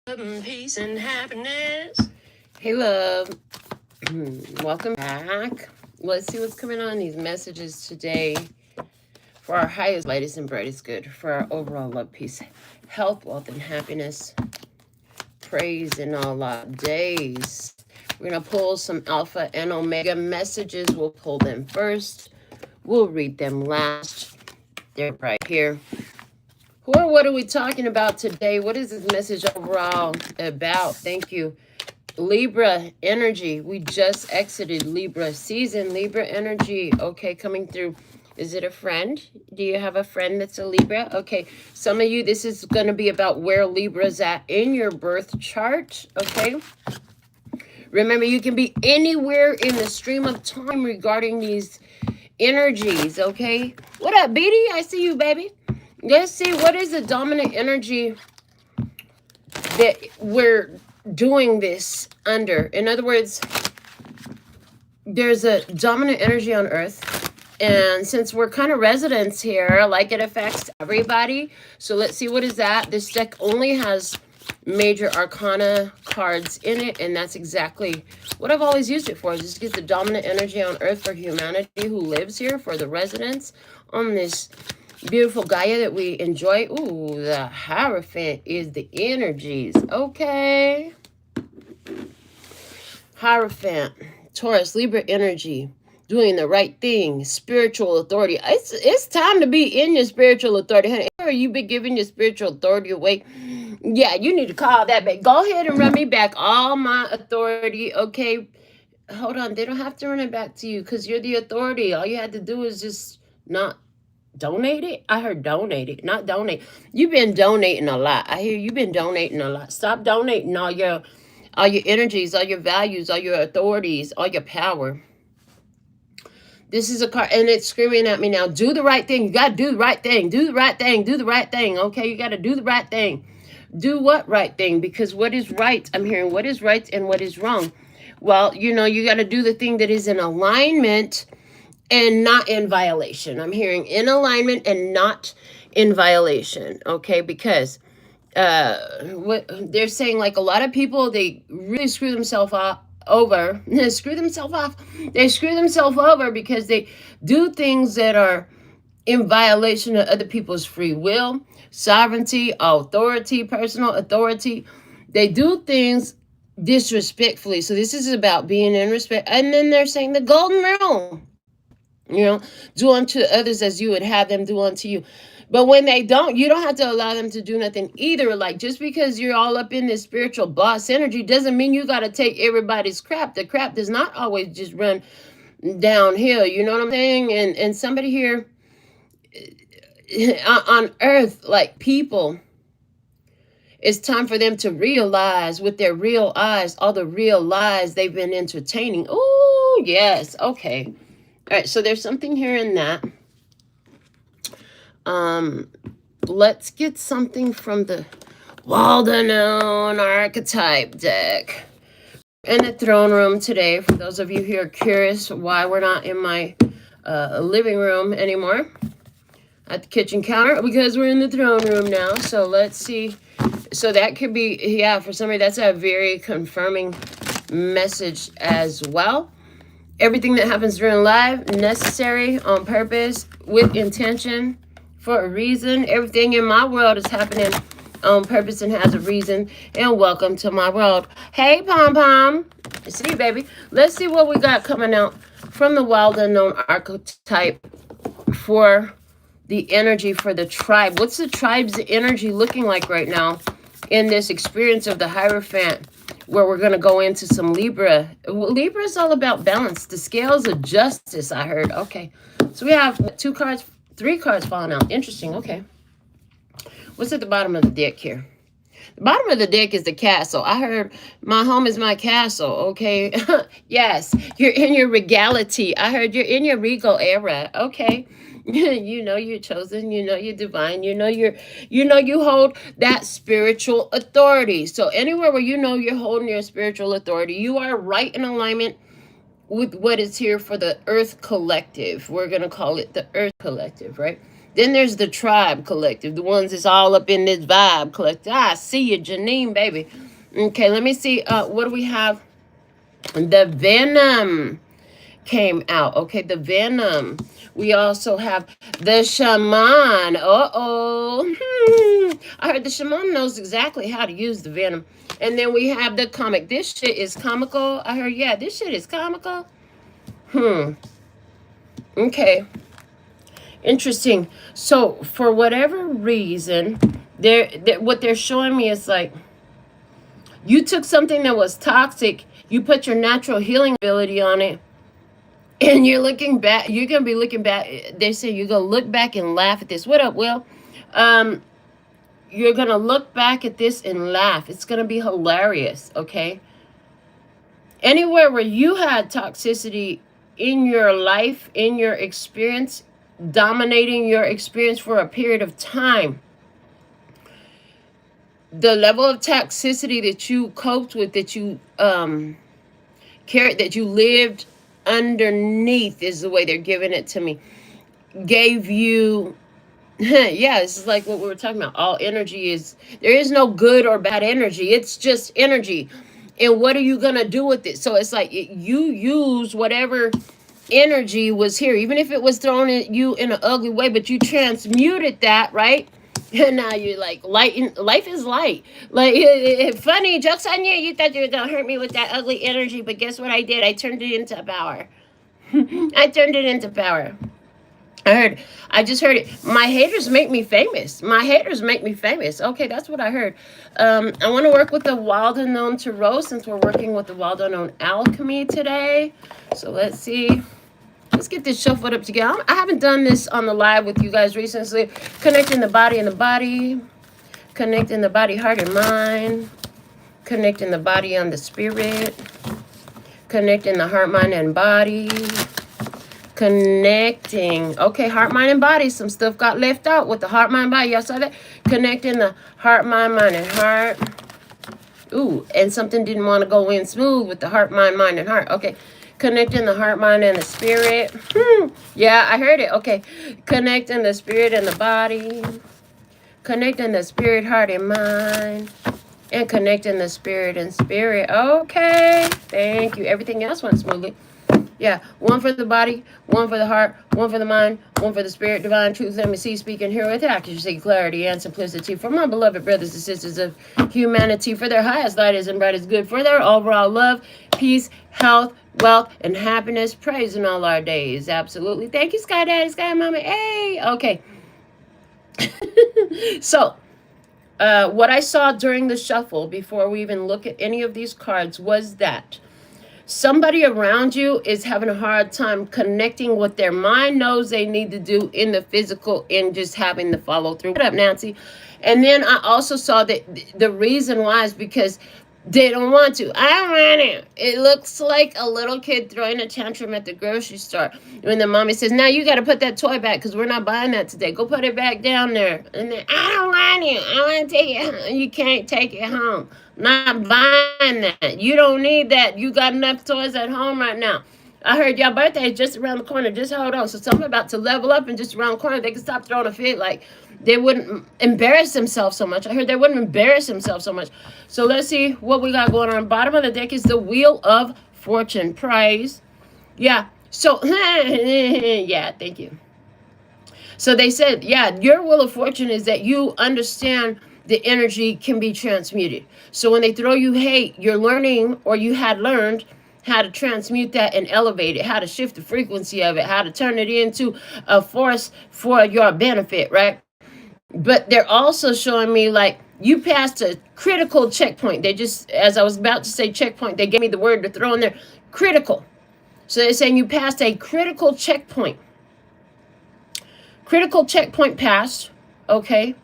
Peace and happiness. Hey, love. Welcome back. Let's see what's coming on these messages today for our highest, lightest, and brightest good, for our overall love, peace, health, wealth, and happiness. Praise in all our days. We're going to pull some alpha and omega messages. We'll pull them first. We'll read them last. They're right here. What are we talking about today? What is this message overall about? Thank you. Libra energy. We just exited Libra season. Libra energy. Okay, coming through. Is it a friend? Do you have a friend that's a Libra? Okay, some of you, this is going to be about where Libra's at in your birth chart. Okay. Remember, you can be anywhere in the stream of time regarding these energies. Okay. What up, Beatty? I see you, baby. Let's see, what is the dominant energy that we're doing this under? In other words, there's a dominant energy on Earth. And since we're kind of residents here, like it affects everybody. So let's see, what is that? This deck only has major arcana cards in it. And that's exactly what I've always used it for. Just get the dominant energy on Earth for humanity who lives here, for the residents on this beautiful Gaia that we enjoy. Ooh, the Hierophant is the energies. Okay. Hierophant, Taurus, Libra energy, doing the right thing, spiritual authority. It's time to be in your spiritual authority, honey. Or you've been giving your spiritual authority away. Yeah, you need to call that back. Go ahead and run me back all my authority. Okay. Hold on. They don't have to run it back to you because you're the authority. All you had to do is just not donate it. I heard donate it, not donate. You've been donating a lot. I hear you've been donating a lot. Stop donating all your energies, all your values, all your authorities, all your power. This is a card, and it's screaming at me now. Do the right thing. You got to do the right thing. Do the right thing. Do the right thing. Okay, you got to do the right thing. Do what right thing? Because what is right? I'm hearing what is right and what is wrong. Well, you know, you got to do the thing that is in alignment and not in violation. I'm hearing in alignment and not in violation. Okay, because what they're saying, like a lot of people, they really screw themselves over. They screw themselves over because they do things that are in violation of other people's free will, sovereignty, authority, personal authority. They do things disrespectfully. So this is about being in respect. And then they're saying the golden rule, you know, do unto others as you would have them do unto you. But when they don't, you don't have to allow them to do nothing either. Like, just because you're all up in this spiritual boss energy doesn't mean you got to take everybody's crap. The crap does not always just run downhill. You know what I'm saying? And somebody here on Earth, like people, it's time for them to realize with their real eyes all the real lies they've been entertaining. Oh, yes. Okay. All right. So there's something here in that. Let's get something from the well-known archetype deck in the throne room today. For those of you who are curious why we're not in my living room anymore at the kitchen counter, because we're in the throne room now. So let's see. So that could be, yeah, for somebody, that's a very confirming message as well. Everything that happens during life, necessary, on purpose, with intention, for a reason. Everything in my world is happening on purpose and has a reason. And welcome to my world. Hey, Pom Pom. See you, baby. Let's see what we got coming out from the wild unknown archetype for the energy for the tribe. What's the tribe's energy looking like right now in this experience of the Hierophant, where we're going to go into some Libra. Libra is all about balance. The scales of justice, I heard. Okay. So we have 3 cards falling out. Interesting. Okay. What's at the bottom of the deck here? The bottom of the deck is the castle. I heard my home is my castle. Okay. Yes. You're in your regality. I heard you're in your regal era. Okay. You know you're chosen, you know you're divine, you know you hold that spiritual authority. So anywhere where you know you're holding your spiritual authority, you are right in alignment with what is here for the Earth Collective. We're going to call it the Earth Collective, right? Then there's the tribe collective, the ones that's all up in this vibe collective. I see you, Janine, baby. Okay, let me see. What do we have? The Venom came out. Okay, the Venom. We also have the Shaman. Uh-oh. I heard the Shaman knows exactly how to use the Venom. And then we have the comic. This shit is comical. I heard, yeah, this shit is comical. Okay. Interesting. So, for whatever reason, what they're showing me is like, you took something that was toxic, you put your natural healing ability on it, and you're looking back, you're going to be looking back. They say you're going to look back and laugh at this. What up, Will? You're going to look back at this and laugh. It's going to be hilarious, okay? Anywhere where you had toxicity in your life, in your experience, dominating your experience for a period of time, the level of toxicity that you coped with, that you carried, that you lived underneath, is the way they're giving it to me, gave you yeah, this is like what we were talking about. All energy is, there is no good or bad energy. It's just energy. And what are you going to do with it? So it's like you use whatever energy was here, even if it was thrown at you in an ugly way, but you transmuted that, right? And now you're like, life is light. Like, funny, joke's on you. You thought you were going to hurt me with that ugly energy, but guess what I did? I turned it into power. I turned it into power. I just heard it. My haters make me famous. My haters make me famous. Okay, that's what I heard. I want to work with the Wild Unknown Tarot, since we're working with the Wild Unknown Alchemy today. So let's see. Let's get this shuffled up together. I haven't done this on the live with you guys recently. Connecting the body and the body. Connecting the body, heart, and mind. Connecting the body and the spirit. Connecting the heart, mind, and body. Connecting. Okay, heart, mind, and body. Some stuff got left out with the heart, mind, body. Y'all saw that? Connecting the heart, mind, and heart. Ooh, and something didn't want to go in smooth with the heart, mind, and heart. Okay. Connecting the heart, mind, and the spirit. Yeah, I heard it. Okay. Connecting the spirit and the body. Connecting the spirit, heart, and mind. And connecting the spirit and spirit. Okay. Thank you. Everything else went smoothly. Yeah, one for the body, one for the heart, one for the mind, one for the spirit, divine truth. Let me see, speak, and hear with accuracy, clarity, and simplicity. For my beloved brothers and sisters of humanity, for their highest light is and brightest good, for their overall love, peace, health, wealth, and happiness. Praise in all our days. Absolutely. Thank you, Sky Daddy, Sky Mama. Hey, okay. So, what I saw during the shuffle, before we even look at any of these cards, was that somebody around you is having a hard time connecting what their mind knows they need to do in the physical and just having the follow through. What up, Nancy? And then I also saw that the reason why is because they don't want to. I don't want it. It looks like a little kid throwing a tantrum at the grocery store when the mommy says, "Now you got to put that toy back because we're not buying that today. Go put it back down there." And then, "I don't want it. I want to take it home." You can't take it home. Not buying that. You don't need that. You got enough toys at home right now. I heard y'all birthday is just around the corner. Just hold on. So something about to level up and just around the corner. They can stop throwing a fit. Like, they wouldn't embarrass themselves so much. I heard they wouldn't embarrass themselves so much. So let's see what we got going on. Bottom of the deck is the Wheel of Fortune. Praise. Yeah. So, yeah, thank you. So they said, yeah, your Wheel of Fortune is that you understand the energy can be transmuted. So when they throw you hate, you're learning, or you had learned, how to transmute that and elevate it, how to shift the frequency of it, how to turn it into a force for your benefit, right? But they're also showing me like you passed a critical checkpoint. They just, as I was about to say checkpoint, they gave me the word to throw in there, critical. So they're saying you passed a critical checkpoint. Critical checkpoint passed, okay?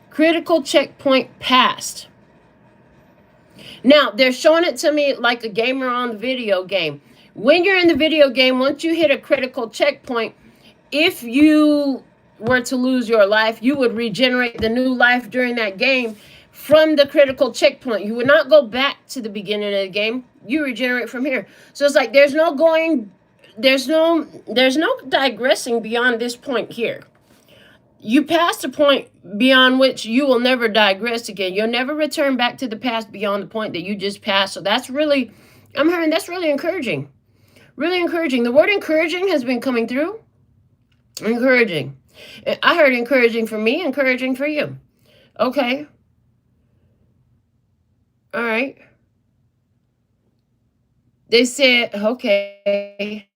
Critical checkpoint passed. Now, they're showing it to me like a gamer on the video game. When you're in the video game, once you hit a critical checkpoint, if you were to lose your life, you would regenerate the new life during that game from the critical checkpoint. You would not go back to the beginning of the game. You regenerate from here. So it's like there's no going there's no digressing beyond this point here. You passed a point beyond which you will never digress again. You'll never return back to the past beyond the point that you just passed. So that's really, I'm hearing that's really encouraging. Really encouraging. The word encouraging has been coming through. Encouraging. I heard encouraging for me, encouraging for you. Okay. All right. They said, okay,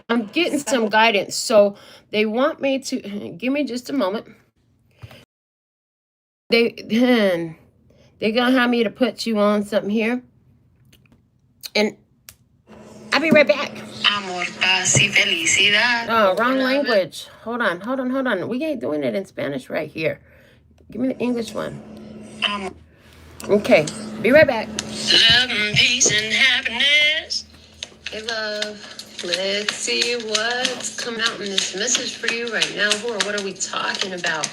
I'm getting some guidance. So they want me to, give me just a moment. They're going to have me to put you on something here. And I'll be right back. Amor, paz y felicidad. Oh, wrong language. Hold on. We ain't doing it in Spanish right here. Give me the English one. Okay, be right back. Love and peace and happiness. Hey, love. Let's see what's coming out in this message for you right now. What are we talking about?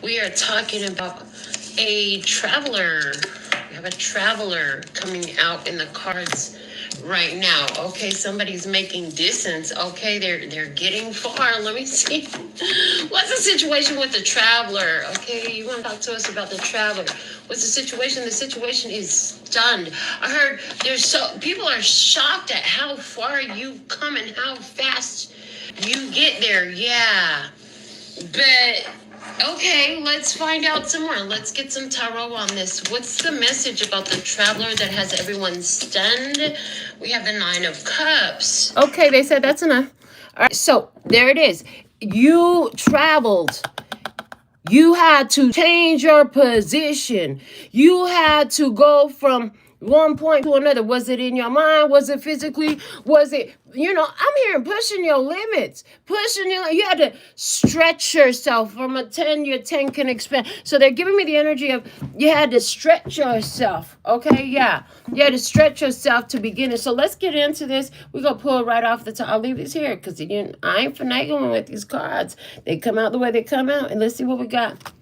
We are talking about a traveler. We have a traveler coming out in the cards right now. Okay, somebody's making distance. Okay, they're getting far. Let me see. What's the situation with the traveler? Okay, you want to talk to us about the traveler. What's the situation? The situation is stunned. I heard people are shocked at how far you've come and how fast you get there. Yeah. But okay, let's find out some more. Let's get some tarot on this. What's the message about the traveler that has everyone stunned? We have the 9 of Cups. Okay, they said that's enough. All right, so there it is. You traveled. You had to change your position. You had to go from one point to another. Was it in your mind? Was it physically? Was it, I'm hearing pushing your limits. You had to stretch yourself from a 10, your 10 can expand. So they're giving me the energy of you had to stretch yourself. Okay, yeah. You had to stretch yourself to begin it. So let's get into this. We're going to pull right off the top. I'll leave this here because I ain't finagling with these cards. They come out the way they come out. And let's see what we got.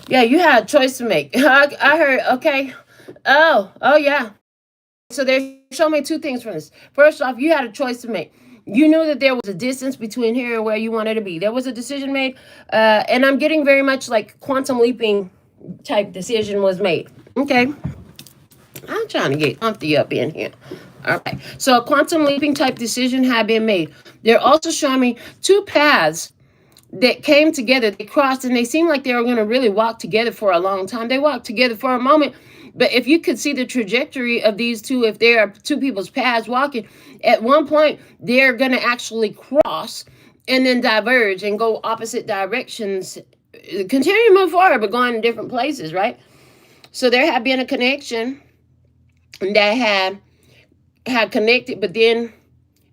Yeah, you had a choice to make. I heard, okay. Oh, yeah. So they're showing me 2 things from this. First off, you had a choice to make. You knew that there was a distance between here and where you wanted to be. There was a decision made. And I'm getting very much like quantum leaping type decision was made. Okay. I'm trying to get comfy up in here. All right. So a quantum leaping type decision had been made. They're also showing me 2 paths that came together. They crossed and they seemed like they were going to really walk together for a long time. They walked together for a moment. But if you could see the trajectory of these two, if there are 2 people's paths walking, at one point, they're going to actually cross and then diverge and go opposite directions, continue to move forward, but going in different places, right? So there had been a connection that had connected, but then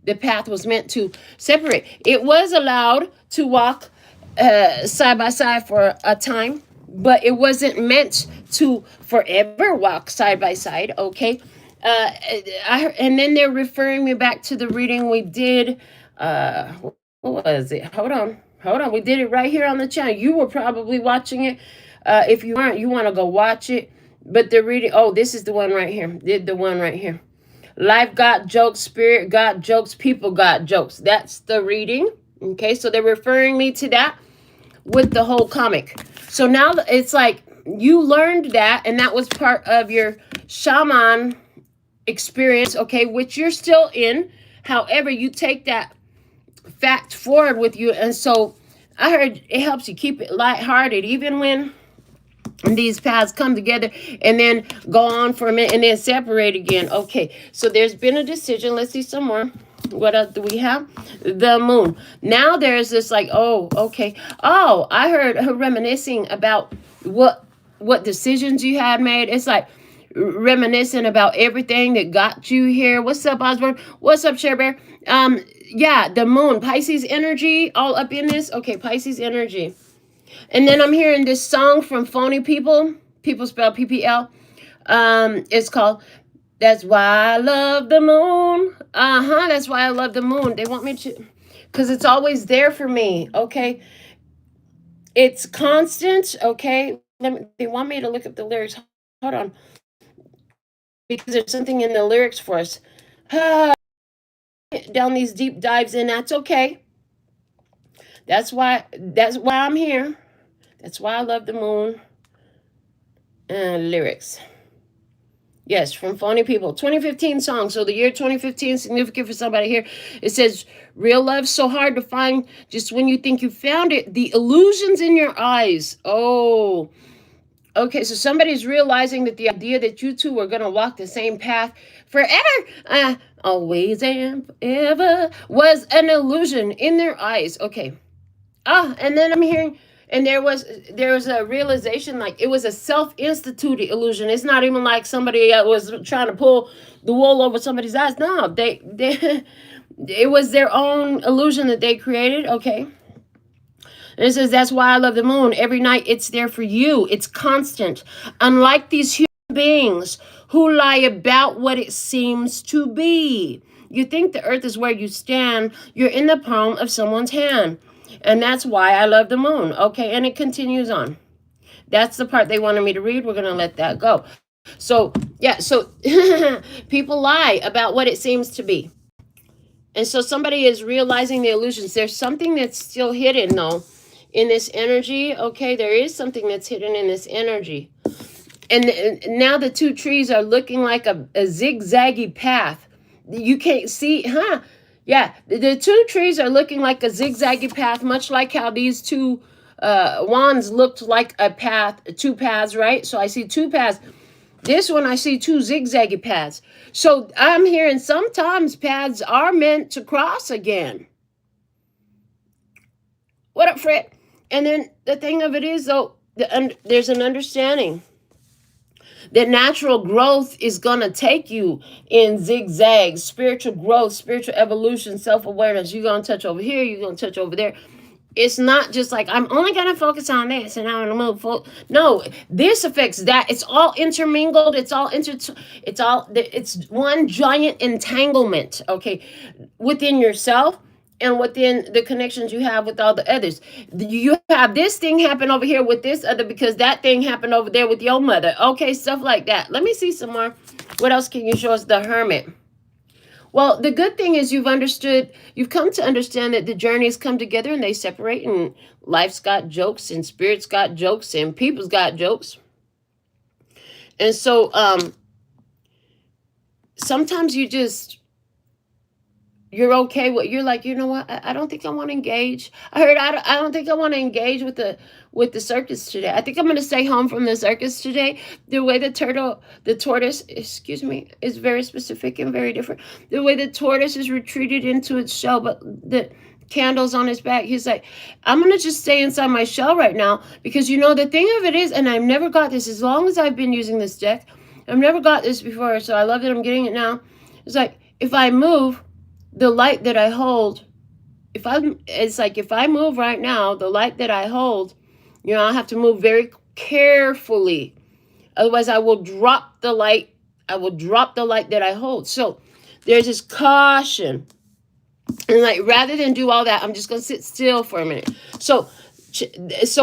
the path was meant to separate. It was allowed to walk side by side for a time, but it wasn't meant to forever walk side by side. Okay. And then they're referring me back to the reading we did. What was it? Hold on. We did it right here on the channel. You were probably watching it. If you weren't, you want to go watch it. But the reading, this is the one right here. The one right here. Life got jokes, spirit got jokes, people got jokes. That's the reading. Okay, so they're referring me to that with the whole comic. So now it's like you learned that, and that was part of your shaman experience, okay, which you're still in. However, you take that fact forward with you. And so I heard it helps you keep it lighthearted, even when these paths come together and then go on for a minute and then separate again. Okay, so there's been a decision. Let's see some more. What else do we have? The moon. Now there's this like, okay. I heard her reminiscing about what decisions you had made. It's like reminiscing about everything that got you here. What's up, Osborne? What's up, Cher Bear? Yeah, the moon, Pisces energy, all up in this. Okay, Pisces energy. And then I'm hearing this song from Phony People. People spell PPL. It's called That's Why I Love the Moon. That's why I love the moon. They want me to, because it's always there for me. Okay. It's constant. Okay. They want me to look up the lyrics. Hold on. Because there's something in the lyrics for us. down these deep dives, and that's okay. That's why I'm here. That's why I love the moon lyrics. Yes, from Phony People. 2015 song. So the year 2015 is significant for somebody here. It says, real love so hard to find. Just when you think you found it, the illusions in your eyes. Oh, okay. So somebody's realizing that the idea that you two are going to walk the same path forever, always and ever, was an illusion in their eyes. Okay. And then I'm hearing, and there was a realization, like it was a self-instituted illusion. It's not even like somebody was trying to pull the wool over somebody's eyes. No, they it was their own illusion that they created. Okay. And it says, that's why I love the moon. Every night it's there for you. It's constant. Unlike these human beings who lie about what it seems to be. You think the earth is where you stand. You're in the palm of someone's hand. And that's why I love the moon. Okay, and it continues on. That's the part they wanted me to read. We're going to let that go. So, yeah, so people lie about what it seems to be. And so somebody is realizing the illusions. There's something that's still hidden, though, in this energy. Okay, there is something that's hidden in this energy. And now the two trees are looking like a zigzaggy path. You can't see, huh? Yeah, the two trees are looking like a zigzaggy path, much like how these two wands looked like a path, two paths, right? So I see two paths. This one, I see two zigzaggy paths. So I'm hearing sometimes paths are meant to cross again. What up, Fred? And then the thing of it is, though, there's an understanding that natural growth is going to take you in zigzags, spiritual growth, spiritual evolution, self-awareness. You're going to touch over here, you're going to touch over there. It's not just like, I'm only going to focus on this and I'm going to move forward. No, this affects that. It's all intermingled. It's one giant entanglement, okay, within yourself and within the connections you have with all the others. You have this thing happen over here with this other because that thing happened over there with your mother. Okay, stuff like that. Let me see some more. What else can you show us? The Hermit. Well, the good thing is you've come to understand that the journeys come together and they separate, and life's got jokes and spirit's got jokes and people's got jokes. And so sometimes you're okay with, you're like, you know what, I don't think I want to engage. I don't think I want to engage with the circus today. I think I'm going to stay home from the circus today. The way the tortoise, is very specific and very different. The way the tortoise is retreated into its shell, but the candles on his back, he's like, I'm going to just stay inside my shell right now, because the thing of it is, and I've never got this as long as I've been using this deck. I've never got this before, so I love that I'm getting it now. It's like, if I move, the light that I hold, if I move right now, the light that I hold, I have to move very carefully. Otherwise, I will drop the light. I will drop the light that I hold. So there's this caution. And like, rather than do all that, I'm just going to sit still for a minute. So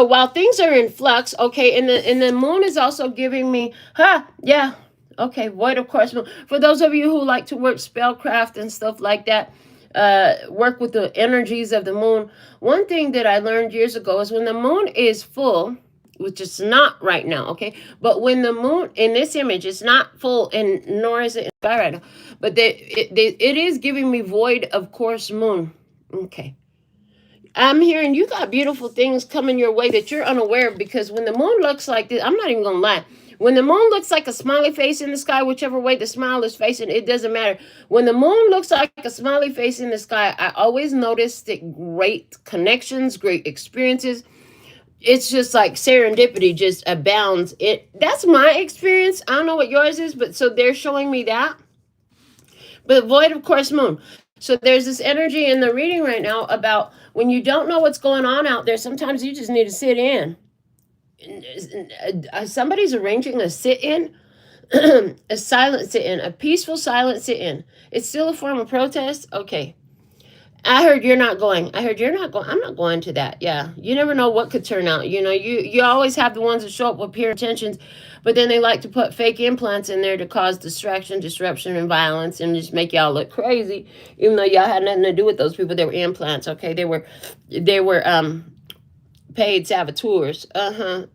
while things are in flux, okay, and the moon is also giving me, okay, void of course. For those of you who like to work spellcraft and stuff like that, work with the energies of the moon. One thing that I learned years ago is when the moon is full, which is not right now, okay? But when the moon, in this image, is not full, and nor is it in sky right now, but it is giving me void of course moon. Okay. I'm hearing you got beautiful things coming your way that you're unaware of, because when the moon looks like this, I'm not even going to lie. When the moon looks like a smiley face in the sky, whichever way the smile is facing, it doesn't matter. When the moon looks like a smiley face in the sky, I always notice that great connections, great experiences. It's just like serendipity just abounds. That's my experience. I don't know what yours is, but so they're showing me that. But void of course moon. So there's this energy in the reading right now about when you don't know what's going on out there, sometimes you just need to sit in. Somebody's arranging a sit-in, a silent sit-in, a peaceful silent sit-in. It's still a form of protest. Okay. I heard you're not going. I heard you're not going. I'm not going to that. Yeah. You never know what could turn out. You know, you always have the ones that show up with pure intentions, but then they like to put fake implants in there to cause distraction, disruption, and violence and just make y'all look crazy, even though y'all had nothing to do with those people. They were implants, okay? They were paid saboteurs. Uh-huh.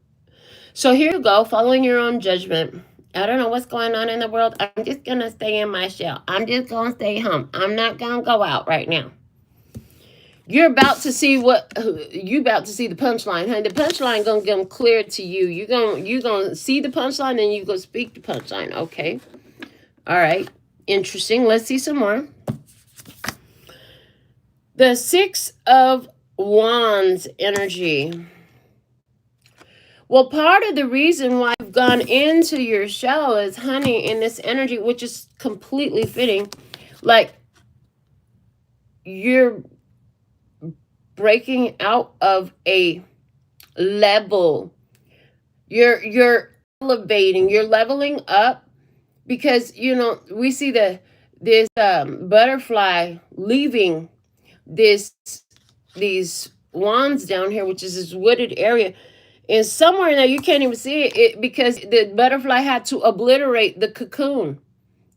So here you go, following your own judgment. I don't know what's going on in the world. I'm just gonna stay in my shell. I'm just gonna stay home. I'm not gonna go out right now. You're about to see the punchline, honey. The punchline gonna come clear to you. You gonna see the punchline and you gonna speak the punchline. Okay. All right. Interesting. Let's see some more. The Six of Wands energy. Well, part of the reason why you've gone into your shell is, honey, in this energy, which is completely fitting, like you're breaking out of a level. You're elevating, you're leveling up, because you know we see this butterfly leaving these wands down here, which is this wooded area. And somewhere now you can't even see it because the butterfly had to obliterate the cocoon.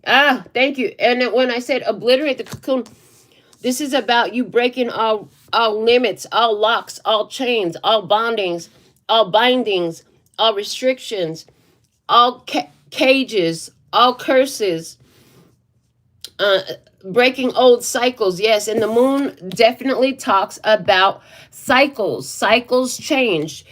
Ah, thank you. And then when I said obliterate the cocoon, this is about you breaking all limits, all locks, all chains, all bondings, all bindings, all restrictions, all cages, all curses, breaking old cycles. Yes, and the moon definitely talks about cycles. Cycles change.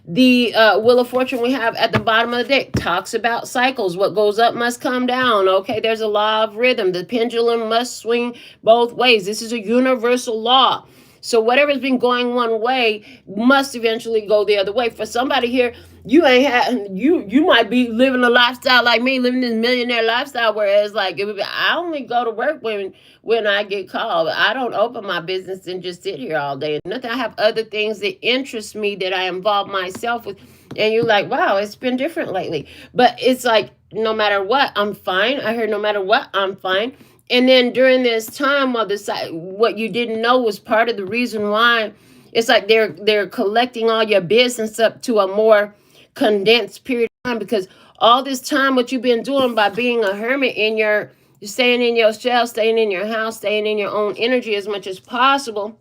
The Wheel of Fortune we have at the bottom of the deck talks about cycles. What goes up must come down. Okay, there's a law of rhythm. The pendulum must swing both ways. This is a universal law. So whatever's been going one way must eventually go the other way. For somebody here, you might be living a lifestyle like me, living this millionaire lifestyle, whereas like I only go to work when I get called. I don't open my business and just sit here all day. Nothing. I have other things that interest me that I involve myself with. And you're like, wow, it's been different lately. But it's like, no matter what, I'm fine. I heard no matter what, I'm fine. And then during this time, while what you didn't know was part of the reason why, it's like they're collecting all your business up to a more condensed period of time, because all this time what you've been doing by being a hermit you're staying in your shell, staying in your house, staying in your own energy as much as possible,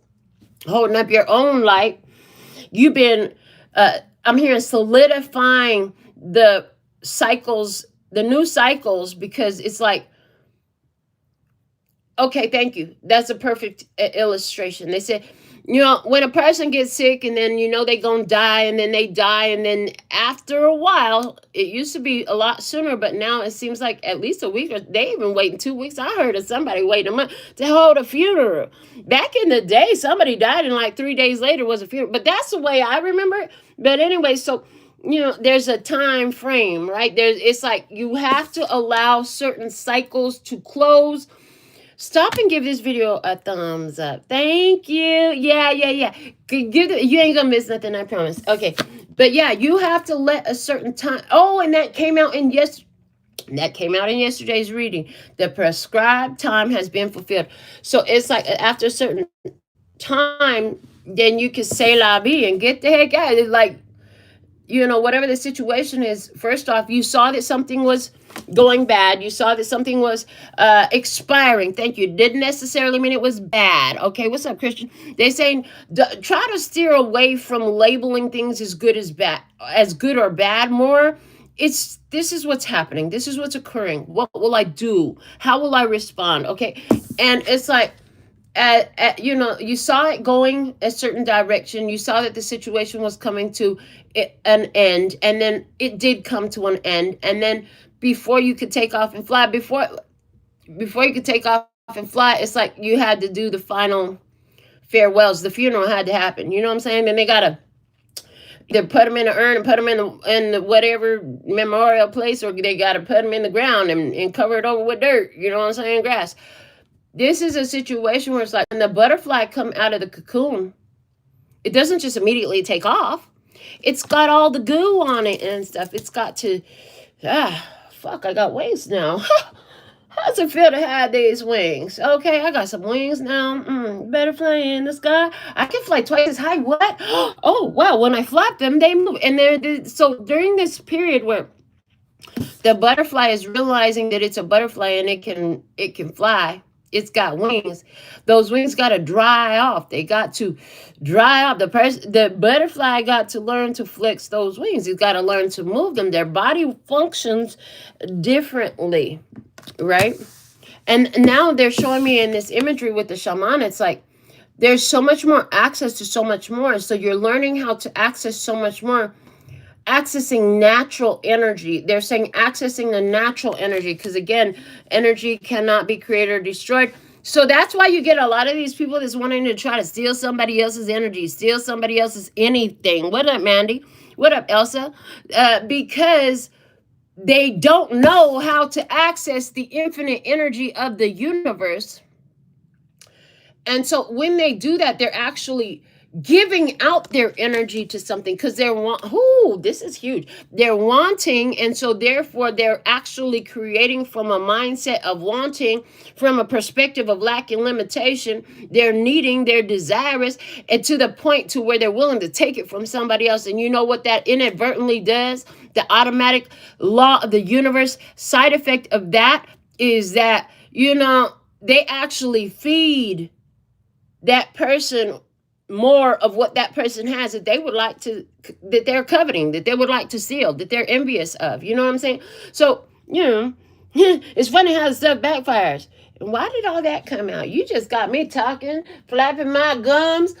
holding up your own light. You've been I'm hearing solidifying the cycles, the new cycles, because it's like, okay, thank you. That's a perfect illustration. They said, you know, when a person gets sick and then, you know, they're going to die, and then they die. And then after a while, it used to be a lot sooner, but now it seems like at least a week, or they even waiting 2 weeks. I heard of somebody waiting a month to hold a funeral. Back in the day, somebody died and like 3 days later was a funeral. But that's the way I remember it. But anyway, so, you know, there's a time frame, right? It's like you have to allow certain cycles to close. Stop and give this video a thumbs up. Thank you. Yeah. You ain't gonna miss nothing, I promise. Okay. But yeah, you have to let a certain time. Oh, and that came out in yesterday's reading. The prescribed time has been fulfilled. So it's like after a certain time, then you can say la vie and get the heck out. It's like, you know, whatever the situation is, first off, you saw that something was going bad. You saw that something was expiring. Thank you. Didn't necessarily mean it was bad. Okay, what's up, Christian? They're saying try to steer away from labeling things as good or bad more. This is what's happening. This is what's occurring. What will I do? How will I respond? Okay, and it's like, you know, you saw it going a certain direction. You saw that the situation was coming to an end, and then it did come to an end. And then before you could take off and fly, before you could take off and fly, it's like you had to do the final farewells. The funeral had to happen. You know what I'm saying? Then they gotta either put them in an urn and put them in the whatever memorial place, or they gotta put them in the ground and cover it over with dirt. You know what I'm saying? Grass. This is a situation where it's like when the butterfly come out of the cocoon, it doesn't just immediately take off. It's got all the goo on it and stuff. It's got to, fuck, I got waves now. How's it feel to have these wings? Okay, I got some wings now. Better fly in the sky. I can fly twice as high. What? Oh, wow. When I flap them, they move. And so during this period where the butterfly is realizing that it's a butterfly and it can fly, it's got wings. Those wings got to dry off. They got to dry off. The butterfly got to learn to flex those wings. It's got to learn to move them. Their body functions differently, right? And now they're showing me in this imagery with the shaman, it's like there's so much more access to so much more. So you're learning how to access so much more, accessing natural energy. They're saying accessing the natural energy, because again, energy cannot be created or destroyed. So that's why you get a lot of these people that's wanting to try to steal somebody else's energy, steal somebody else's anything. What up, Mandy? What up, Elsa? Because they don't know how to access the infinite energy of the universe. And so when they do that, they're actually giving out their energy to something, because this is huge. They're wanting, and so therefore they're actually creating from a mindset of wanting, from a perspective of lack and limitation. They're needing, they're desirous, and to the point to where they're willing to take it from somebody else. And you know what that inadvertently does? The automatic law of the universe side effect of that is that, they actually feed that person more of what that person has that they would like to, that they're coveting, that they would like to steal, that they're envious of. You know what I'm saying? So, it's funny how stuff backfires. And why did all that come out? You just got me talking, flapping my gums,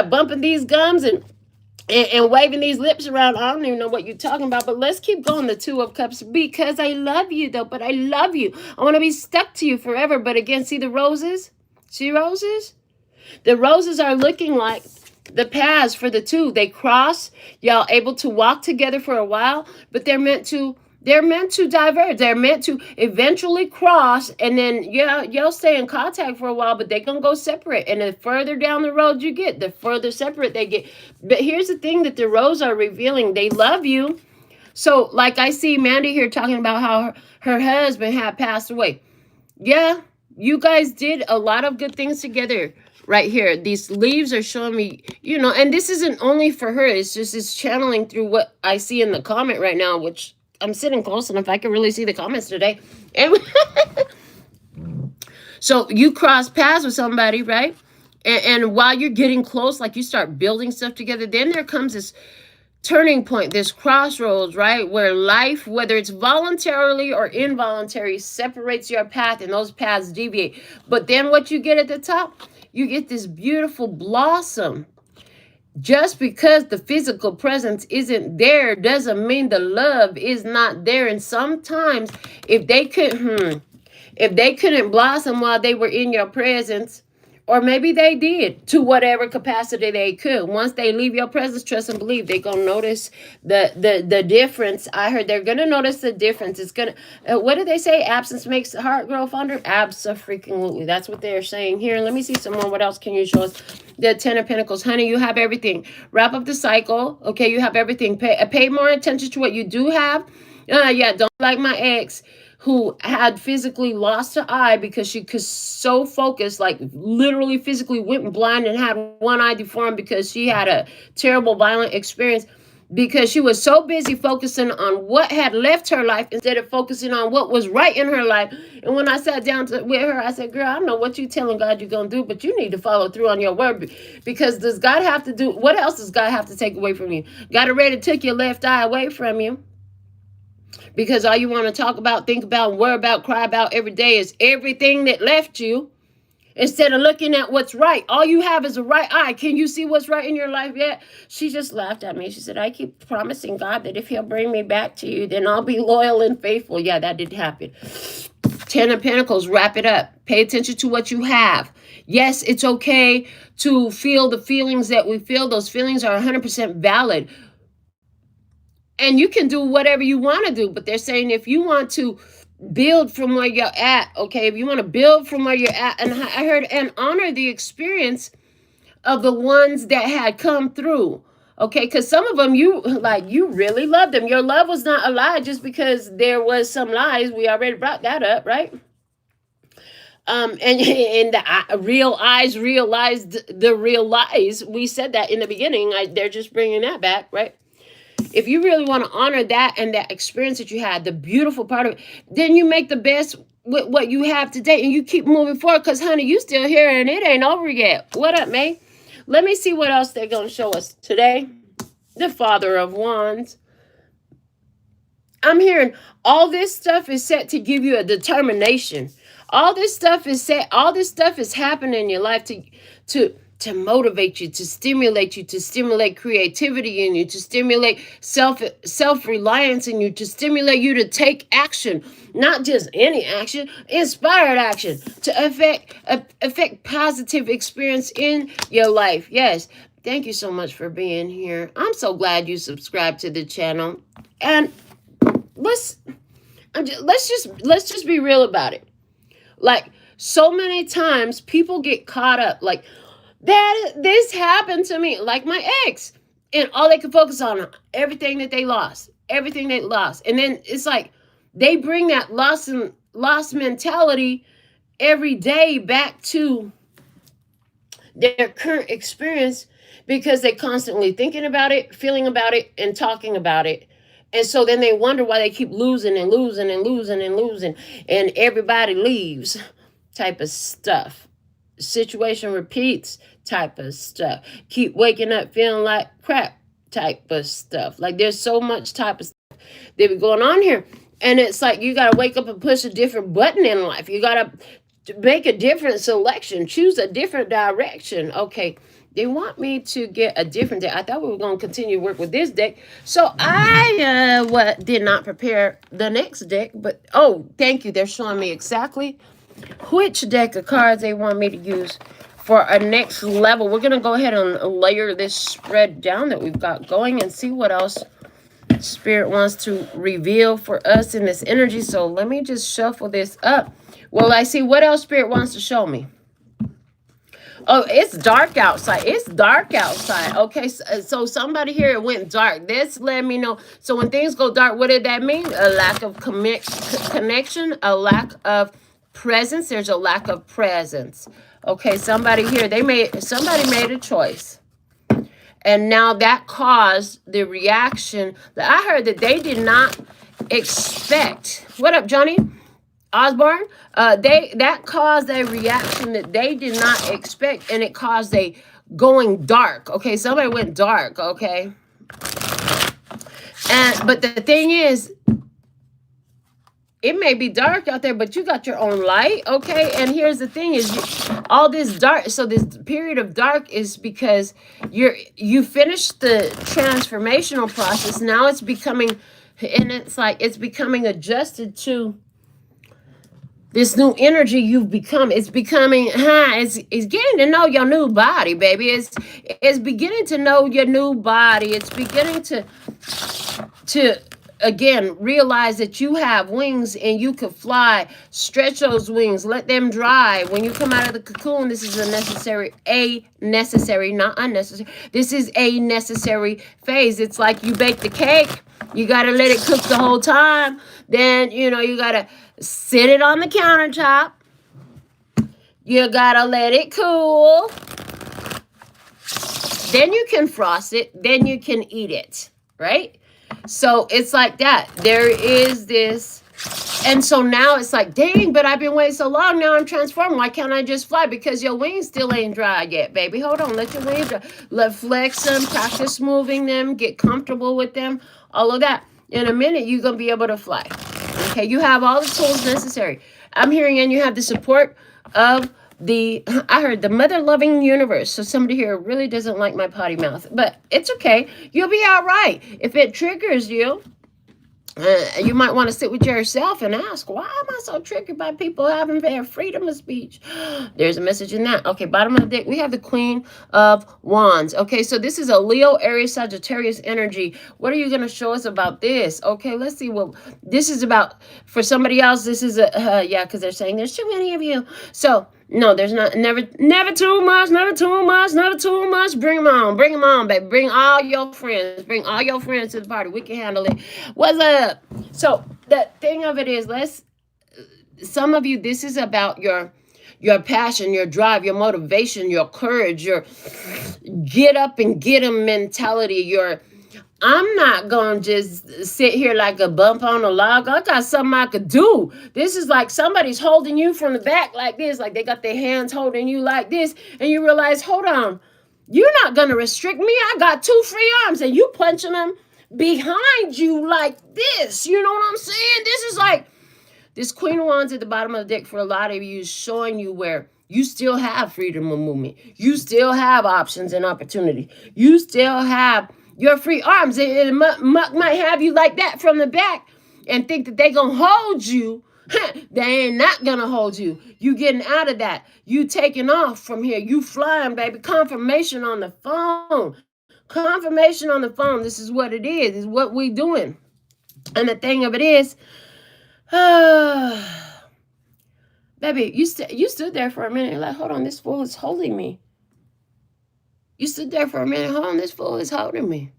bumping these gums and waving these lips around. I don't even know what you're talking about, but let's keep going. The Two of Cups, because I love you though, but I love you. I want to be stuck to you forever. But again, see the roses? See roses? The roses are looking like the paths for the two. They cross. Y'all able to walk together for a while, but they're meant to diverge. They're meant to eventually cross, and then y'all stay in contact for a while, but they're gonna go separate. And the further down the road you get, the further separate they get. But here's the thing that the roses are revealing: they love you. So, like I see Mandy here talking about how her husband had passed away. Yeah, you guys did a lot of good things together. Right here, these leaves are showing me, and this isn't only for her. It's channeling through what I see in the comment right now, which I'm sitting close enough I can really see the comments today. And so you cross paths with somebody, right? And while you're getting close, like you start building stuff together, then there comes this turning point, this crossroads, right? Where life, whether it's voluntarily or involuntary, separates your path, and those paths deviate. But then what you get at the top, you get this beautiful blossom. Just because the physical presence isn't there doesn't mean the love is not there. And sometimes if they couldn't blossom while they were in your presence, or maybe they did to whatever capacity they could. Once they leave your presence, trust and believe, they're going to notice the difference. I heard they're going to notice the difference. It's going to, what did they say? Absence makes the heart grow fonder? Abso-freaking-lutely. That's what they're saying here. Let me see some more. What else can you show us? The Ten of Pentacles. Honey, you have everything. Wrap up the cycle. Okay, you have everything. Pay more attention to what you do have. Don't like my ex who had physically lost her eye because she was so focused, like literally physically went blind and had one eye deformed because she had a terrible violent experience, because she was so busy focusing on what had left her life instead of focusing on what was right in her life. And when I sat down with her, I said, girl, I know what you're telling God you're going to do, but you need to follow through on your word, because does God have to do, what else does God have to take away from you? God already took your left eye away from you. Because all you want to talk about, think about, worry about, cry about every day is everything that left you, instead of looking at what's right. All you have is a right eye. Can you see what's right in your life yet? She just laughed at me. She said, I keep promising God that if he'll bring me back to you, then I'll be loyal and faithful. Yeah, that did happen. Ten of Pentacles, wrap it up. Pay attention to what you have. Yes, it's okay to feel the feelings that we feel. Those feelings are 100% valid. And you can do whatever you want to do. But they're saying if you want to build from where you're at, okay, if you want to build from where you're at, and I heard, and honor the experience of the ones that had come through. Okay, because some of them you really love them. Your love was not a lie just because there was some lies. We already brought that up, right? And the real eyes realized the real lies. We said that in the beginning. They're just bringing that back, right? If you really want to honor that and that experience that you had, the beautiful part of it, then you make the best with what you have today and you keep moving forward. Because, honey, you still here and it ain't over yet. What up, May? Let me see what else they're going to show us today. The Father of Wands. I'm hearing all this stuff is set to give you a determination. All this stuff is set. All this stuff is happening in your life to motivate you, to stimulate creativity in you, to stimulate self-reliance in you, to stimulate you to take action, not just any action, inspired action, to affect positive experience in your life. Yes. Thank you so much for being here. I'm so glad you subscribed to the channel. And let's just be real about it. Like, so many times people get caught up like this happened to me, like my ex, and all they can focus on everything they lost. And then it's like they bring that lost mentality every day back to their current experience because they're constantly thinking about it, feeling about it, and talking about it. And so then they wonder why they keep losing and losing and losing and losing, and everybody leaves type of stuff. Situation repeats type of stuff. Keep waking up feeling like crap type of stuff. Like, there's so much type of stuff that be going on here. And it's like you got to wake up and push a different button in life. You got to make a different selection. Choose a different direction. Okay. They want me to get a different deck. I thought we were going to continue to work with this deck. So I did not prepare the next deck. But, oh, thank you. They're showing me exactly which deck of cards they want me to use for a next level. We're going to go ahead and layer this spread down that we've got going and see what else Spirit wants to reveal for us in this energy. So let me just shuffle this up. Well, I see what else Spirit wants to show me. Oh, it's dark outside. It's dark outside. Okay, so somebody here, it went dark. This let me know. So when things go dark, what did that mean? A lack of connection, a lack of presence. There's a lack of presence. Okay, somebody here, somebody made a choice. And now that caused the reaction that I heard that they did not expect. What up, Johnny Osborne? That caused a reaction that they did not expect, and it caused a going dark. Okay, somebody went dark. Okay, but the thing is, it may be dark out there, but you got your own light. Okay, and here's the thing: is all this dark. So this period of dark is because you finished the transformational process. Now it's becoming, and it's like it's becoming adjusted to this new energy you've become. It's becoming, it's getting to know your new body, baby. It's beginning to know your new body. It's beginning to again realize that you have wings and you can fly. Stretch those wings, let them dry. When you come out of the cocoon, this is necessary, not unnecessary. This is a necessary phase. It's like you bake the cake. You got to let it cook the whole time. Then, you got to sit it on the countertop. You got to let it cool. Then you can frost it. Then you can eat it, right? So it's like that. There is this. And so now it's like, dang, but I've been waiting so long. Now I'm transformed. Why can't I just fly? Because your wings still ain't dry yet, baby. Hold on. Let your wings dry. Let flex them. Practice moving them. Get comfortable with them. All of that. In a minute, you're going to be able to fly. Okay, you have all the tools necessary. I'm hearing, and you have the support of I heard the mother-loving universe. So somebody here really doesn't like my potty mouth. But it's okay. You'll be all right. If it triggers you, you might want to sit with yourself and ask, why am I so triggered by people having their freedom of speech? There's a message in that. Okay, bottom of the deck, we have the Queen of Wands. Okay, so this is a Leo, Aries, Sagittarius energy. What are you going to show us about this? Okay, let's see what this is about. For somebody else, this is because they're saying there's too many of you. So No, there's not, never too much, never too much, never too much. Bring them on, baby. Bring all your friends. Bring all your friends to the party. We can handle it. What's up? So the thing of it is, some of you, this is about your passion, your drive, your motivation, your courage, your get up and get 'em mentality, your I'm not going to just sit here like a bump on a log. I got something I could do. This is like somebody's holding you from the back like this, like they got their hands holding you like this, and you realize, hold on, you're not going to restrict me. I got two free arms, and you punching them behind you like this. You know what I'm saying? This is like, this Queen of Wands at the bottom of the deck for a lot of you is showing you where you still have freedom of movement. You still have options and opportunity. You still have your free arms. It might have you like that from the back and think that they gonna hold you. They ain't not gonna hold you. You getting out of that. You taking off from here. You flying, baby. Confirmation on the phone. Confirmation on the phone. This is what it is. This is what we doing. And the thing of it is, baby, you stood there for a minute. Like, hold on, this fool is holding me. You stood there for a minute. Hold on, this fool is holding me.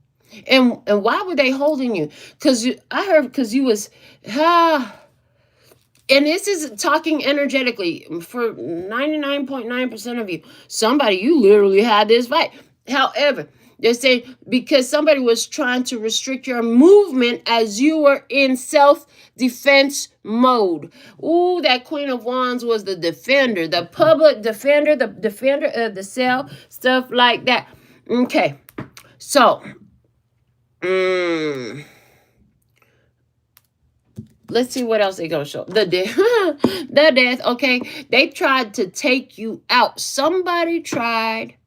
And why were they holding you? Because you was, and this is talking energetically for 99.9% of you. Somebody, you literally had this fight. However, they're saying because somebody was trying to restrict your movement as you were in self-defense mode. Ooh, that Queen of Wands was the defender, the public defender, the defender of the self, stuff like that. Okay, so let's see what else they're going to show. The death. The death, okay. They tried to take you out. Somebody tried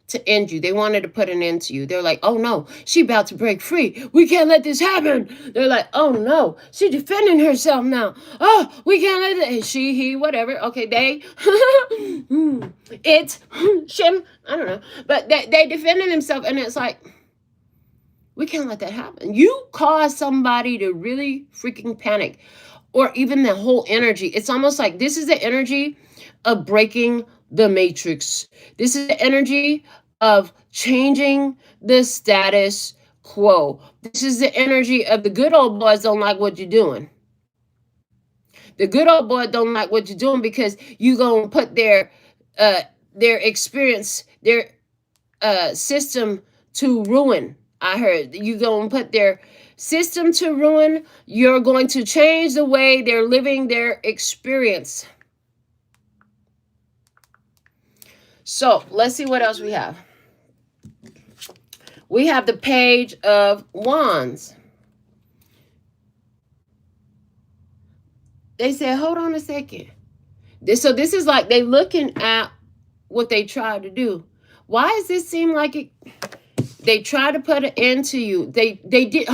to end you. They wanted to put an end to you. They're like, oh no, she about to break free. We can't let this happen. They're like, oh no, she defending herself now. Oh, we can't let it. She, he, whatever. Okay, they, it, shim, I don't know. But they defending themselves, and it's like, we can't let that happen. You cause somebody to really freaking panic, or even the whole energy. It's almost like this is the energy of breaking the matrix. This is the energy of changing the status quo. This is the energy of the good old boys don't like what you're doing. The good old boy don't like what you're doing because you gonna put their experience, their system to ruin. I heard you gonna put their system to ruin. You're going to change the way they're living their experience. So let's see what else we have. We have the Page of Wands. They said, hold on a second. So this is like they looking at what they tried to do. Why does this seem like it? They tried to put an end to you. They did.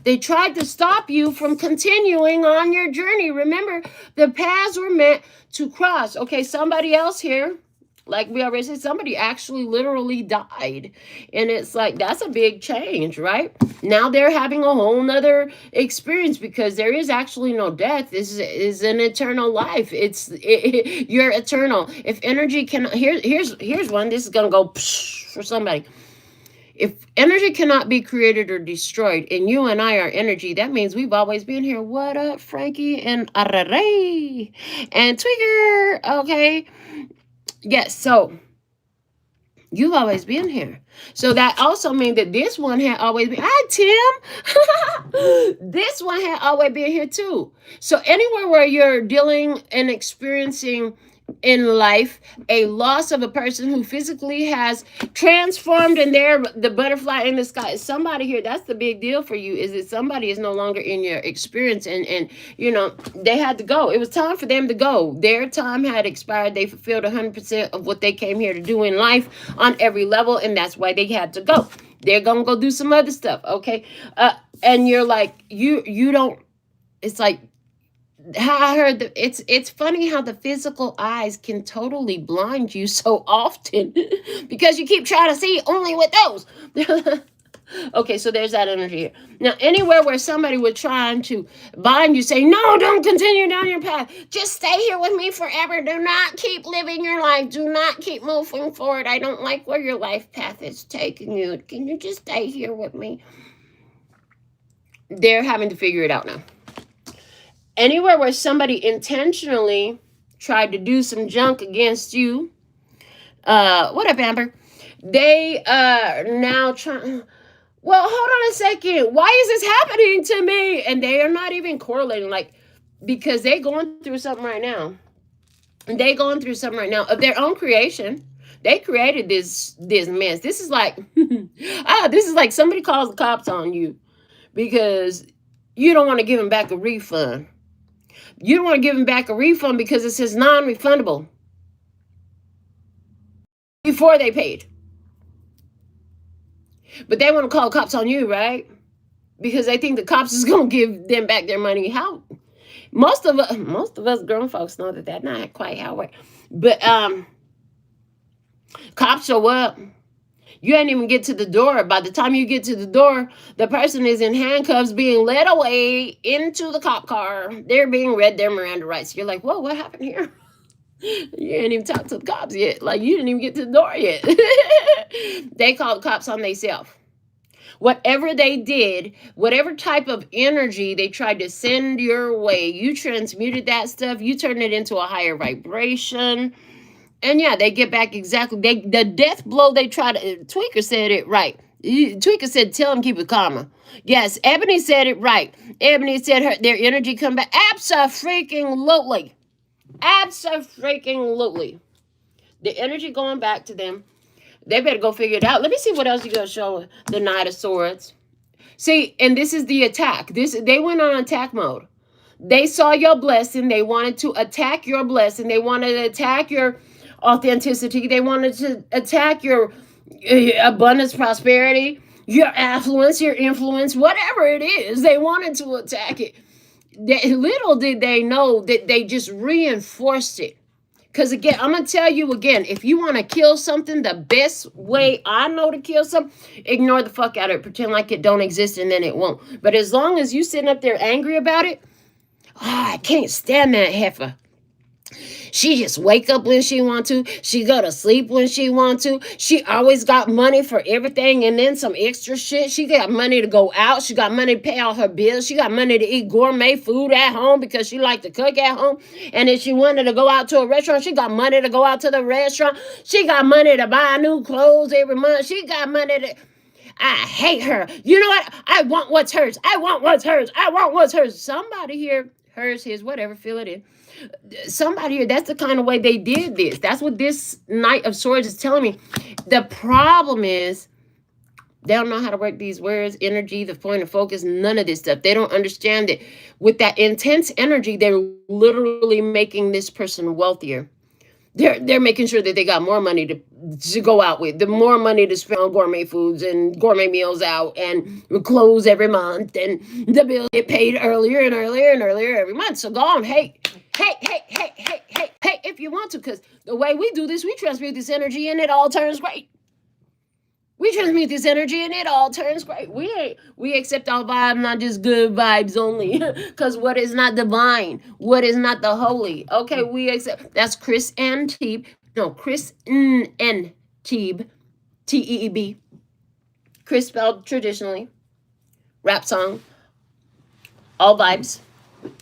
They tried to stop you from continuing on your journey. Remember, the paths were meant to cross. Okay, somebody else here, like we already said, somebody actually literally died. And it's like, that's a big change, right? Now they're having a whole nother experience because there is actually no death. This is an eternal life. You're eternal. If energy can, here's one. This is going to go for somebody. If energy cannot be created or destroyed, and you and I are energy, that means we've always been here. What up, Frankie and Array and Twigger? Okay. Yes, so you've always been here. So that also means that this one had always been. Hi, Tim. This one had always been here too. So anywhere where you're dealing and experiencing in life a loss of a person who physically has transformed and they're the butterfly in the sky, somebody here, that's the big deal for you, is that somebody is no longer in your experience, and you know, they had to go. It was time for them to go. Their time had expired. They fulfilled 100% of what they came here to do in life on every level, and that's why they had to go. They're gonna go do some other stuff, okay? And you're like, you don't, it's like, I heard it's funny how the physical eyes can totally blind you so often because you keep trying to see only with those. Okay, so there's that energy here. Now, anywhere where somebody was trying to bind you, say, no, don't continue down your path. Just stay here with me forever. Do not keep living your life. Do not keep moving forward. I don't like where your life path is taking you. Can you just stay here with me? They're having to figure it out now. Anywhere where somebody intentionally tried to do some junk against you, what up, Amber? They are now trying. Well, hold on a second. Why is this happening to me? And they are not even correlating, like, because they're going through something right now. They going through something right now of their own creation. They created this mess. This is like, this is like somebody calls the cops on you because you don't want to give them back a refund. You don't want to give them back a refund because it says non-refundable before they paid. But they want to call cops on you, right? Because they think the cops is going to give them back their money. How? Most of us grown folks know that that's not quite how it works. But cops show up. You ain't even get to the door. By the time you get to the door, the person is in handcuffs being led away into the cop car. They're being read their Miranda rights. You're like, whoa, what happened here? You ain't even talked to the cops yet. Like, you didn't even get to the door yet. They called the cops on themselves. Whatever they did, whatever type of energy they tried to send your way, you transmuted that stuff. You turned it into a higher vibration. And yeah, they get back exactly. The death blow they tried to, Tweaker said it right. Tweaker said, tell them keep it calmer. Yes, Ebony said it right. Ebony said their energy come back. Abso-freaking-lutely. Abso-freaking-lutely. The energy going back to them. They better go figure it out. Let me see what else you gonna show the Knight of Swords. See, and this is the attack. They went on attack mode. They saw your blessing. They wanted to attack your blessing. They wanted to attack your authenticity. They wanted to attack your abundance, prosperity, your affluence, your influence, whatever it is. They wanted to attack it. Little did they know that they just reinforced it. Because again, I'm going to tell you again, if you want to kill something, the best way I know to kill something, ignore the fuck out of it. Pretend like it don't exist and then it won't. But as long as you sitting up there angry about it, I can't stand that heifer. She just wake up when she want to. She go to sleep when she want to. She always got money for everything and then some extra shit. She got money to go out. She got money to pay all her bills. She got money to eat gourmet food at home because she like to cook at home. And if she wanted to go out to a restaurant, she got money to go out to the restaurant. She got money to buy new clothes every month. She got money to... I hate her. You know what? I want what's hers. I want what's hers. I want what's hers. Somebody here, hers, his, whatever, fill it in. Somebody here, that's the kind of way they did this. That's what this Knight of Swords is telling me. The problem is they don't know how to work these words, energy, the point of focus, none of this stuff. They don't understand it. With that intense energy, they're literally making this person wealthier. They're making sure that they got more money to go out with, the more money to spend on gourmet foods and gourmet meals out and clothes every month, and the bills get paid earlier and earlier and earlier every month. So go on, hey, if you want to, because the way we do this, we transmute this energy and it all turns great. We transmute this energy and it all turns great. We accept all vibes, not just good vibes only. Because what is not divine? What is not the holy? Okay, we accept. That's Chris N. Teeb. No, Chris N. Teeb. T-E-E-B. Chris spelled traditionally. Rap song. All vibes.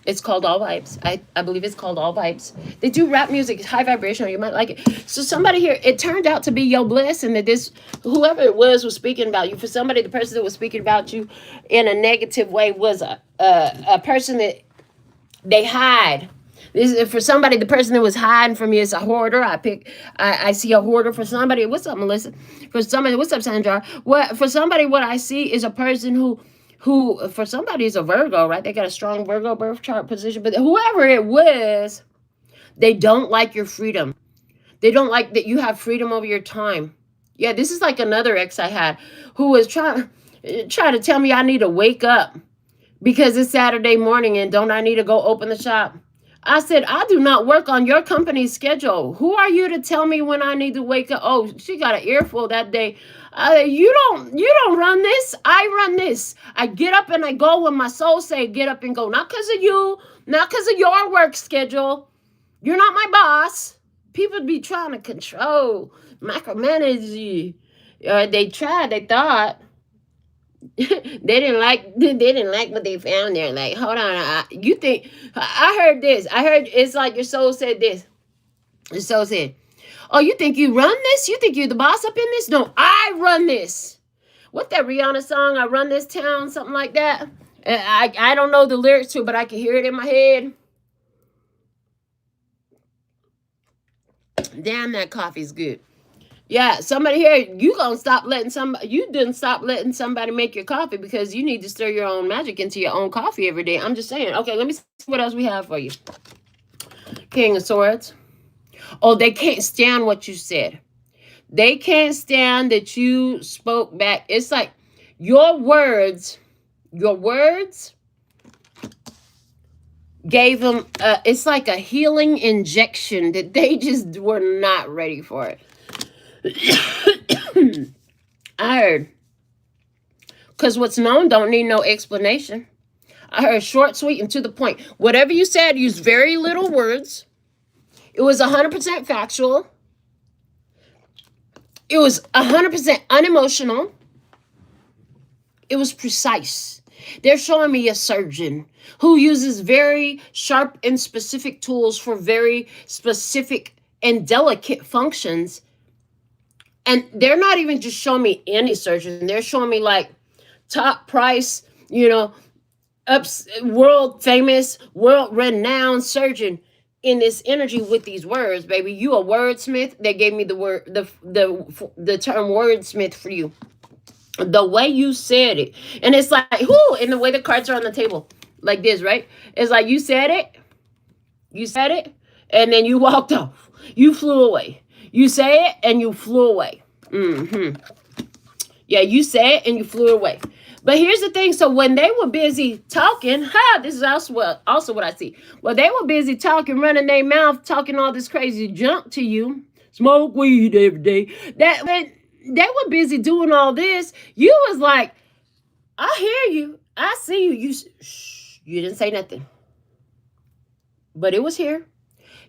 It's called All Vibes. I believe it's called All Vibes. They do rap music. It's high vibrational. You might like it. So somebody here, it turned out to be your blessing that this, whoever it was speaking about you. For somebody, the person that was speaking about you in a negative way was a person that they hide. This is for somebody, the person that was hiding from you is a hoarder. I see a hoarder for somebody. What's up, Melissa? For somebody, what's up, Sandra? For somebody, what I see is a person who for somebody is a Virgo, right? They got a strong Virgo birth chart position, but whoever it was, they don't like your freedom. They don't like that you have freedom over your time. Yeah, this is like another ex I had who was trying to tell me I need to wake up because it's Saturday morning and don't I need to go open the shop? I said, I do not work on your company's schedule. Who are you to tell me when I need to wake up? Oh, she got an earful that day. You don't run this. I run this. I get up and I go when my soul say get up and go. Not because of you, not because of your work schedule. You're not my boss. People be trying to control, micromanage you. They tried. They thought they didn't like what they found there. Like, hold on. You think I heard this? I heard it's like your soul said this. Your soul said, "Oh, you think you run this? You think you're the boss up in this? No, I run this." What that Rihanna song? I run this town, something like that. I don't know the lyrics to it, but I can hear it in my head. Damn, that coffee's good. Yeah, somebody here, you didn't stop letting somebody make your coffee because you need to stir your own magic into your own coffee every day. I'm just saying. Okay, let me see what else we have for you. King of Swords. Oh, they can't stand what you said. They can't stand that you spoke back. It's like your words gave them, it's like a healing injection that they just were not ready for it. I heard, because what's known don't need no explanation. I heard short, sweet, and to the point. Whatever you said, use very little words. It was 100% factual. It was 100% unemotional. It was precise. They're showing me a surgeon who uses very sharp and specific tools for very specific and delicate functions. And they're not even just showing me any surgeon. They're showing me like top price, world famous, world renowned surgeon in this energy with these words, baby. You a wordsmith. They gave me the word, the term wordsmith for you. The way you said it. And it's like, whoo, and the way the cards are on the table. Like this, right? It's like you said it, and then you walked off. You flew away. You say it and you flew away. Yeah, you said it and you flew away. But here's the thing. So when they were busy talking, this is also what I see. Well, they were busy talking, running their mouth, talking all this crazy junk to you. Smoke weed every day. That when they were busy doing all this, you was like, I hear you. I see you. You didn't say nothing. But it was here.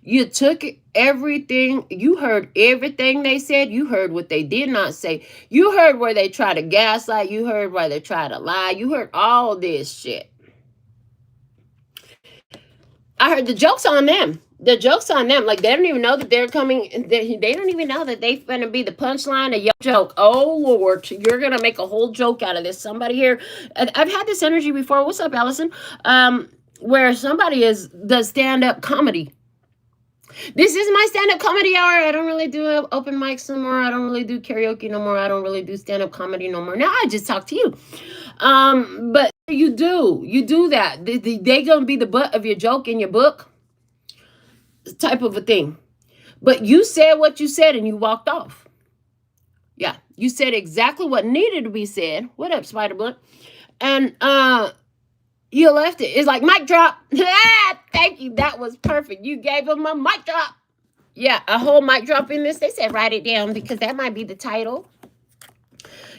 You took everything. You heard everything they said. You heard what they did not say. You heard where they try to gaslight. You heard where they try to lie. You heard all this shit. I heard the joke's on them. The joke's on them. Like, they don't even know that they're coming. They don't even know that they're going to be the punchline of your joke. Oh, Lord, you're going to make a whole joke out of this. Somebody here. I've had this energy before. What's up, Allison? Where somebody does stand-up comedy. This is my stand-up comedy hour. I don't really do open mics no more. I don't really do karaoke no more. I don't really do stand-up comedy no more. Now I just talk to you. But you do that. They gonna be the butt of your joke in your book type of a thing. But you said what you said and you walked off. Yeah, you said exactly what needed to be said. What up, Spider Blunt? And you left it. It's like mic drop. Thank you. That was perfect. You gave them a mic drop. Yeah, a whole mic drop in this. They said write it down because that might be the title.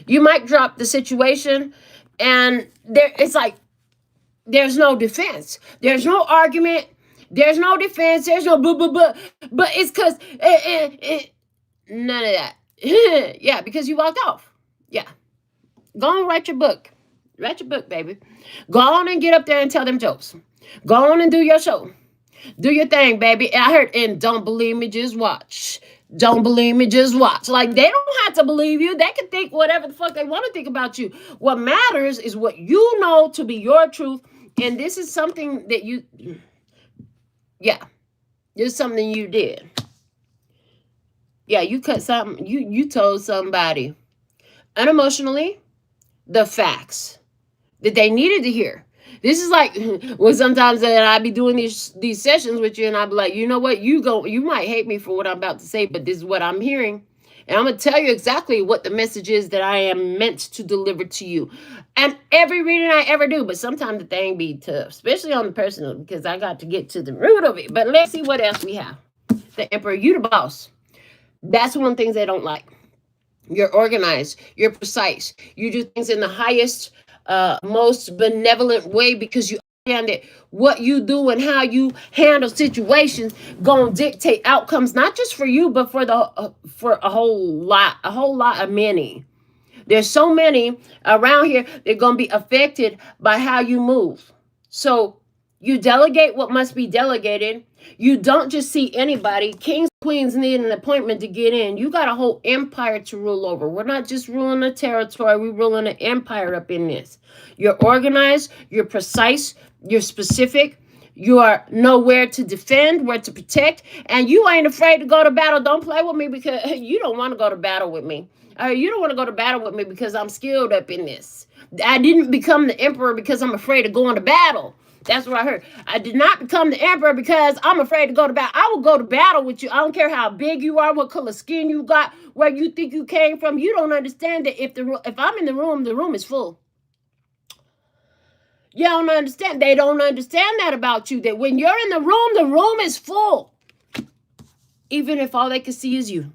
You might drop the situation, and it's like there's no defense. There's no argument. There's no defense. There's no blah. But it's because none of that. Yeah, because you walked off. Yeah. Go and write your book. Write your book, baby. Go on and get up there and tell them jokes. Go on and do your show. Do your thing, baby. I heard, and don't believe me, just watch. Don't believe me, just watch. Like, they don't have to believe you. They can think whatever the fuck they want to think about you. What matters is what you know to be your truth. And this is something that this is something you did. Yeah, you cut something. You told somebody unemotionally the facts that they needed to hear. This is like when sometimes I be doing these sessions with you, and I be like, you know what, you might hate me for what I'm about to say, but this is what I'm hearing, and I'm gonna tell you exactly what the message is that I am meant to deliver to you. And every reading I ever do, but sometimes the thing be tough, especially on the personal, because I got to get to the root of it. But let's see what else we have. The Emperor, you the boss. That's one of the things they don't like. You're organized. You're precise. You do things in the highest, most benevolent way because you understand that what you do and how you handle situations gonna dictate outcomes, not just for you, but for for a whole lot of many. There's so many around here, they're going to be affected by how you move. So you delegate what must be delegated. You don't just see anybody. Kings, queens need an appointment to get in. You got a whole empire to rule over. We're not just ruling a territory, we're ruling an empire up in this. You're organized, you're precise, you're specific. You are know where to defend, where to protect, and you ain't afraid to go to battle. Don't play with me because you don't want to go to battle with me. You don't want to go to battle with me because I'm skilled up in this. I didn't become the emperor because I'm afraid to go into battle. That's what I heard. I did not become the emperor because I'm afraid to go to battle. I will go to battle with you. I don't care how big you are, what color skin you got, where you think you came from. You don't understand that if I'm in the room is full. You don't understand. They don't understand that about you. That when you're in the room is full. Even if all they can see is you.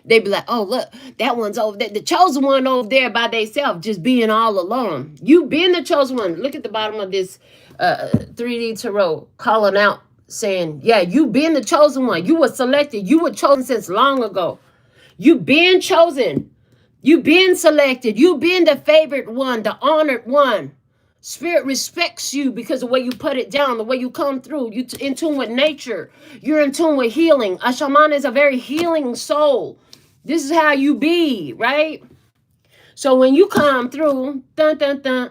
They be like, oh, look, that one's over there. The chosen one over there by themselves, just being all alone. You being the chosen one. Look at the bottom of this 3D tarot, calling out, saying, yeah, you being the chosen one. You were selected. You were chosen since long ago. You been chosen. You been selected. You been the favored one, the honored one. Spirit respects you because of the way you put it down, the way you come through. You in tune with nature. You're in tune with healing. A shaman is a very healing soul. This is how you be, right? So when you come through, dun, dun, dun,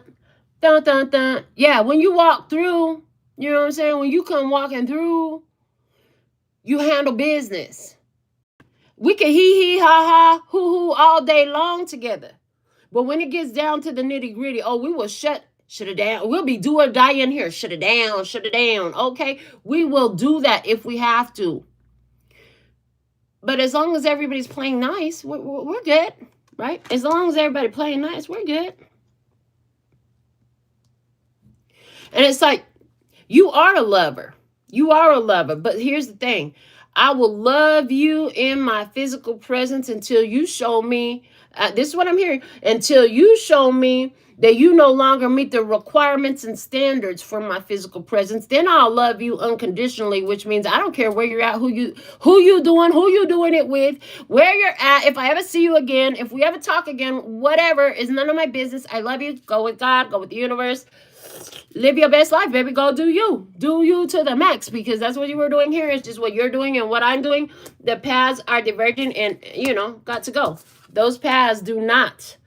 dun, dun, dun. Yeah, when you walk through, you know what I'm saying? When you come walking through, you handle business. We can hee, ha, ha, hoo, all day long together. But when it gets down to the nitty gritty, oh, we will shut it down. We'll be do or die in here. Shut it down. Okay, we will do that if we have to. But as long as everybody's playing nice, we're good, right? As long as everybody playing nice, we're good. And it's like, you are a lover. You are a lover. But here's the thing. I will love you in my physical presence until you show me, this is what I'm hearing, until you show me that you no longer meet the requirements and standards for my physical presence. Then I'll love you unconditionally, which means I don't care where you're at, who you doing it with, where you're at. If I ever see you again, if we ever talk again, whatever, is none of my business. I love you. Go with God, go with the universe. Live your best life, baby. Go do you. Do you to the max, because that's what you were doing here. It's just what you're doing and what I'm doing. The paths are divergent and, got to go. Those paths do not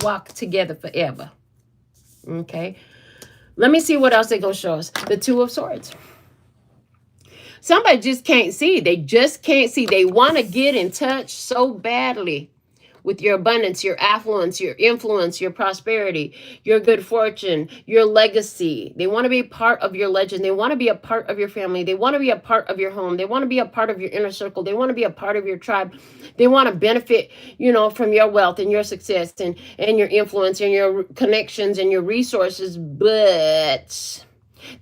walk together forever. Okay. Let me see what else they're going to show us. The Two of Swords. Somebody just can't see. They just can't see. They want to get in touch so badly with your abundance, your affluence, your influence, your prosperity, your good fortune, your legacy. They want to be part of your legend. They want to be a part of your family. They want to be a part of your home. They want to be a part of your inner circle. They want to be a part of your tribe. They want to benefit, from your wealth and your success and your influence and your connections and your resources. But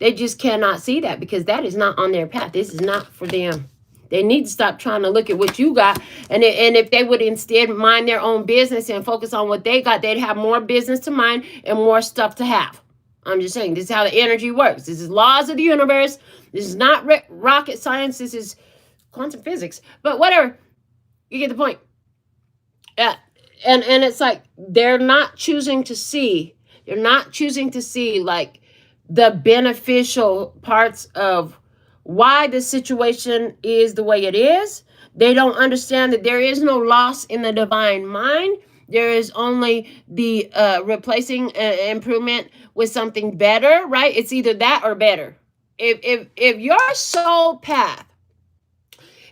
they just cannot see that because that is not on their path. This is not for them. They need to stop trying to look at what you got. And if they would instead mind their own business and focus on what they got, they'd have more business to mind and more stuff to have. I'm just saying, this is how the energy works. This is laws of the universe. This is not rocket science. This is quantum physics. But whatever. You get the point. And it's like they're not choosing to see. They're not choosing to see like the beneficial parts of why the situation is the way it is. They don't understand that there is no loss in the divine mind. There is only the replacing improvement with something better, right? It's either that or better. If your soul path,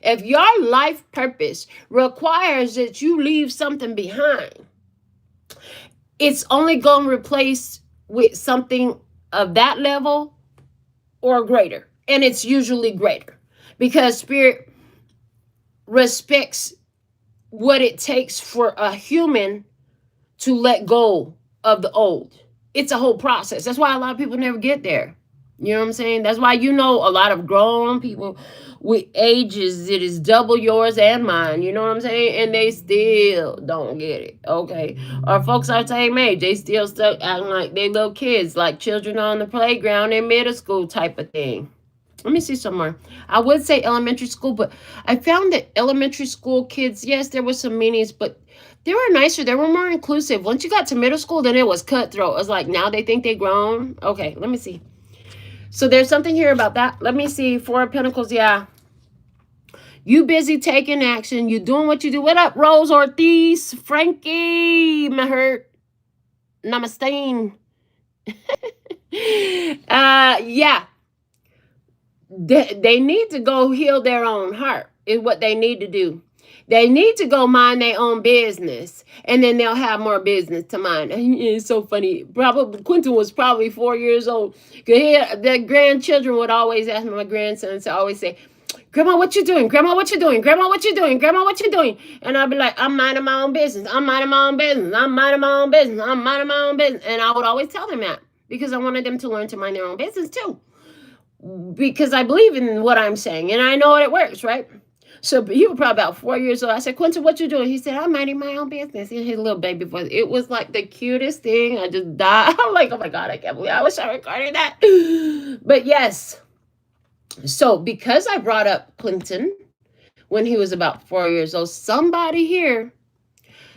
if your life purpose requires that you leave something behind, it's only going to replace with something of that level or greater. And it's usually greater because spirit respects what it takes for a human to let go of the old. It's a whole process. That's why a lot of people never get there. You know what I'm saying? That's why you know a lot of grown people with ages that is double yours and mine. You know what I'm saying? And they still don't get it. Okay. Or folks our same age, they still stuck acting like they little kids, like children on the playground in middle school type of thing. Let me see somewhere. I would say elementary school, but I found that elementary school kids, yes, there was some meanies, but they were nicer. They were more inclusive. Once you got to middle school, then it was cutthroat. It was like, now they think they grown. Okay, let me see. So there's something here about that. Let me see. Four of Pentacles, yeah. You busy taking action. You doing what you do. What up, Rose Ortiz? Frankie, my hurt. Namaste. Yeah. They need to go heal their own heart is what they need to do. They need to go mind their own business, and then they'll have more business to mind. It's so funny. Probably Quentin was probably 4 years old. The grandchildren would always ask my grandsons to always say, Grandma, what you doing? Grandma, what you doing? Grandma, what you doing? Grandma, what you doing? And I'd be like, I'm minding my own business. I'm minding my own business. I'm minding my own business. I'm minding my own business. And I would always tell them that because I wanted them to learn to mind their own business too. Because I believe in what I'm saying and I know it works, right? So he was probably about 4 years old. I said, Quentin, what you doing? He said, I'm minding my own business. In his little baby voice. It was like the cutest thing. I just died. I'm like, oh my God, I can't believe I wish I recorded that. But yes. So because I brought up Clinton when he was about 4 years old, somebody here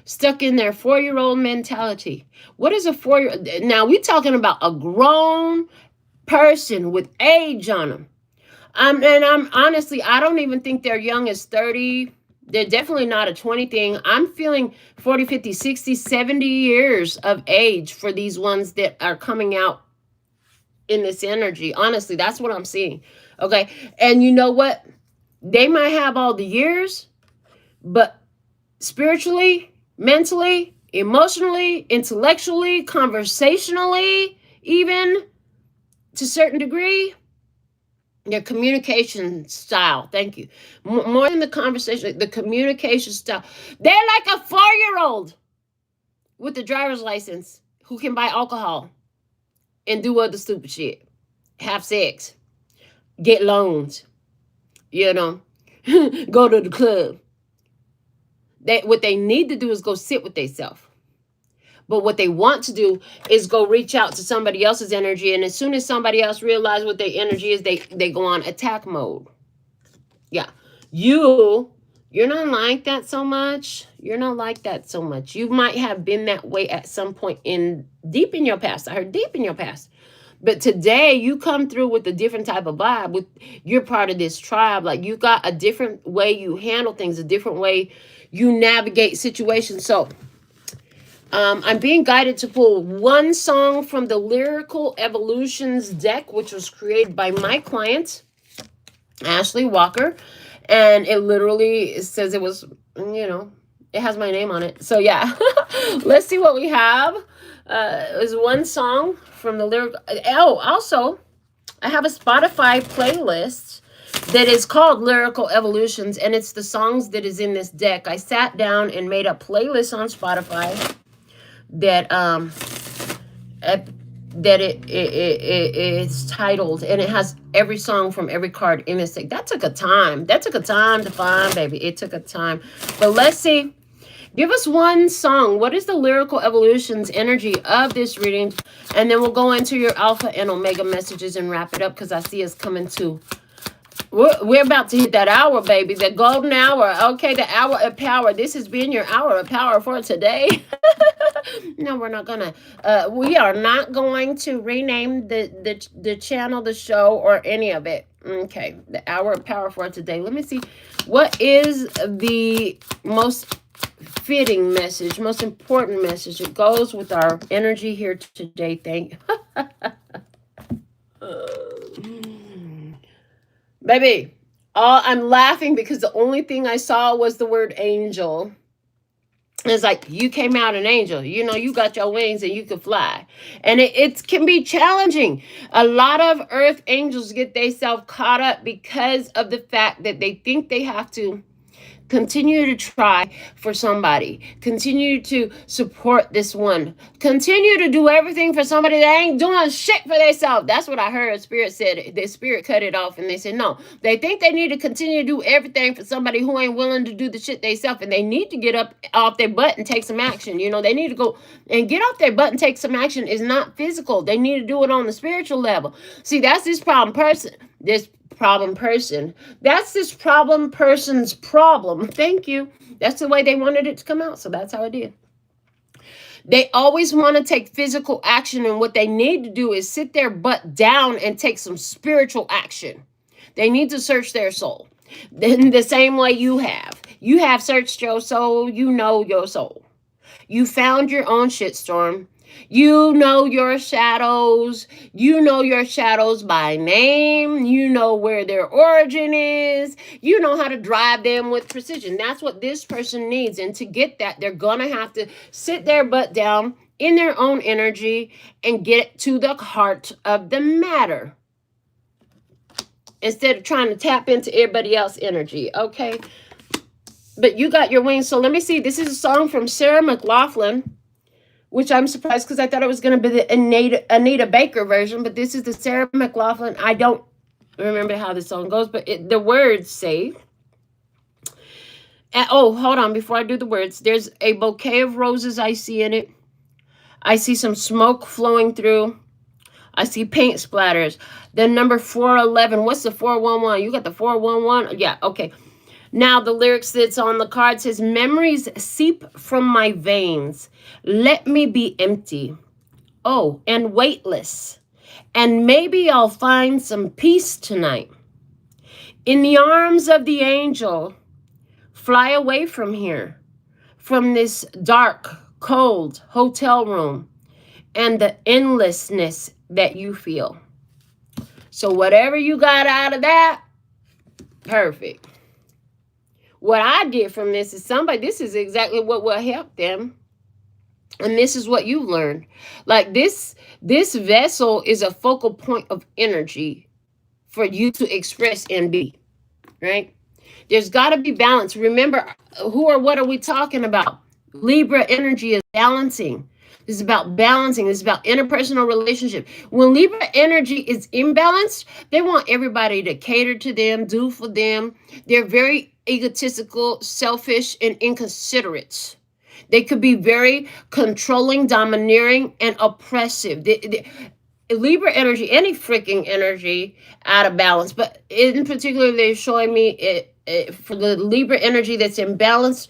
stuck in their 4-year-old mentality. What is a 4-year-old? Now we're talking about a grown person with age on them. I'm honestly, I don't even think they're young as 30. They're definitely not a 20 thing. I'm feeling 40, 50, 60, 70 years of age for these ones that are coming out in this energy. Honestly, that's what I'm seeing. Okay. And you know what? They might have all the years, but spiritually, mentally, emotionally, intellectually, conversationally, even to a certain degree, their communication style. Thank you. More than the conversation, the communication style. They're like a 4-year-old with a driver's license who can buy alcohol and do other stupid shit. Have sex. Get loans. You know. Go to the club. What they need to do is go sit with themselves. But what they want to do is go reach out to somebody else's energy. And as soon as somebody else realizes what their energy is, they go on attack mode. Yeah. You're not like that so much. You're not like that so much. You might have been that way at some point deep in your past. I heard deep in your past. But today you come through with a different type of vibe. You're part of this tribe. Like you got a different way you handle things, a different way you navigate situations. So I'm being guided to pull one song from the Lyrical Evolutions deck, which was created by my client, Ashley Walker. And it literally says it was, it has my name on it. So yeah, let's see what we have. It was one song from the Lyrical. Oh, also, I have a Spotify playlist that is called Lyrical Evolutions, and it's the songs that is in this deck. I sat down and made a playlist on Spotify that it's titled, and it has every song from every card in this deck. That took a time to find, baby. It took a time. But let's see. Give us one song. What is the Lyrical Evolutions energy of this reading? And then we'll go into your alpha and omega messages and wrap it up, because I see us coming to. We're about to hit that hour, baby. The golden hour. Okay, the hour of power. This has been your hour of power for today. No, we're not gonna. We are not going to rename the channel, the show, or any of it. Okay, the hour of power for today. Let me see. What is the most fitting message, most important message? It goes with our energy here today. Thank baby, I'm laughing because the only thing I saw was the word angel. It's like, you came out an angel. You got your wings and you can fly. And it can be challenging. A lot of earth angels get themselves caught up because of the fact that they think they have to Continue to try for somebody. Continue to support this one. Continue to do everything for somebody that ain't doing shit for themselves. That's what I heard Spirit said. The Spirit cut it off and they said, no. They think they need to continue to do everything for somebody who ain't willing to do the shit themselves. And they need to get up off their butt and take some action. You know, they need to go and get off their butt and take some action. It's not physical. They need to do it on the spiritual level. See, that's this problem person. That's this problem person's problem. Thank you. That's the way they wanted it to come out. So that's how I did. They always want to take physical action, and what they need to do is sit their butt down and take some spiritual action. They need to search their soul. Then the same way you have. You have searched your soul. You know your soul. You found your own shitstorm. You know your shadows. You know your shadows by name. You know where their origin is. You know how to drive them with precision. That's what this person needs. And to get that, they're going to have to sit their butt down in their own energy and get to the heart of the matter, instead of trying to tap into everybody else's energy. Okay. But you got your wings. So let me see. This is a song from Sarah McLachlan, which I'm surprised because I thought it was going to be the Anita Baker version, but this is the Sarah McLachlan. I don't remember how the song goes, but the words say, oh, hold on. Before I do the words, there's a bouquet of roses I see in it. I see some smoke flowing through. I see paint splatters. Then number 411. What's the 411? You got the 411? Yeah, okay. Now the lyrics that's on the card says, memories seep from my veins. Let me be empty. Oh, and weightless. And maybe I'll find some peace tonight. In the arms of the angel, fly away from here, from this dark, cold hotel room and the endlessness that you feel. So whatever you got out of that, perfect. What I get from this is this is exactly what will help them. And this is what you learned. Like this vessel is a focal point of energy for you to express and be, right? There's got to be balance. Remember, who or what are we talking about? Libra energy is balancing. This is about balancing. This is about interpersonal relationship. When Libra energy is imbalanced, they want everybody to cater to them, do for them. They're very egotistical, selfish, and inconsiderate. They could be very controlling, domineering, and oppressive. Libra energy, any freaking energy out of balance, but in particular, they're showing me it for the Libra energy that's imbalanced.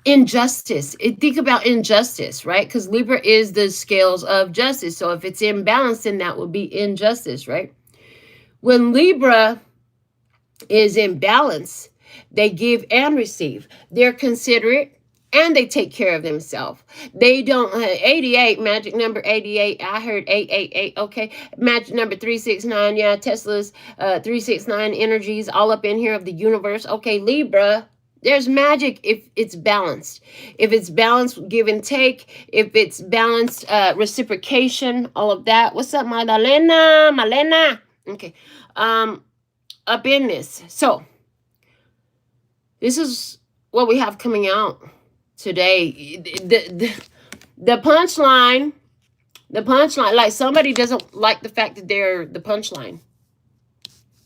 Injustice. Think about injustice, right? Because Libra is the scales of justice. So if it's imbalanced, then that would be injustice, right? When Libra is in balance, they give and receive. They're considerate and they take care of themselves. They don't, 88, magic number 88. I heard 888. Okay. Magic number 369. Yeah. Tesla's 369 energies all up in here of the universe. Okay. Libra. There's magic if it's balanced. If it's balanced, give and take. If it's balanced, reciprocation, all of that. What's up, Malena? Okay. Up in this. So, this is what we have coming out today. The punchline, like somebody doesn't like the fact that they're the punchline.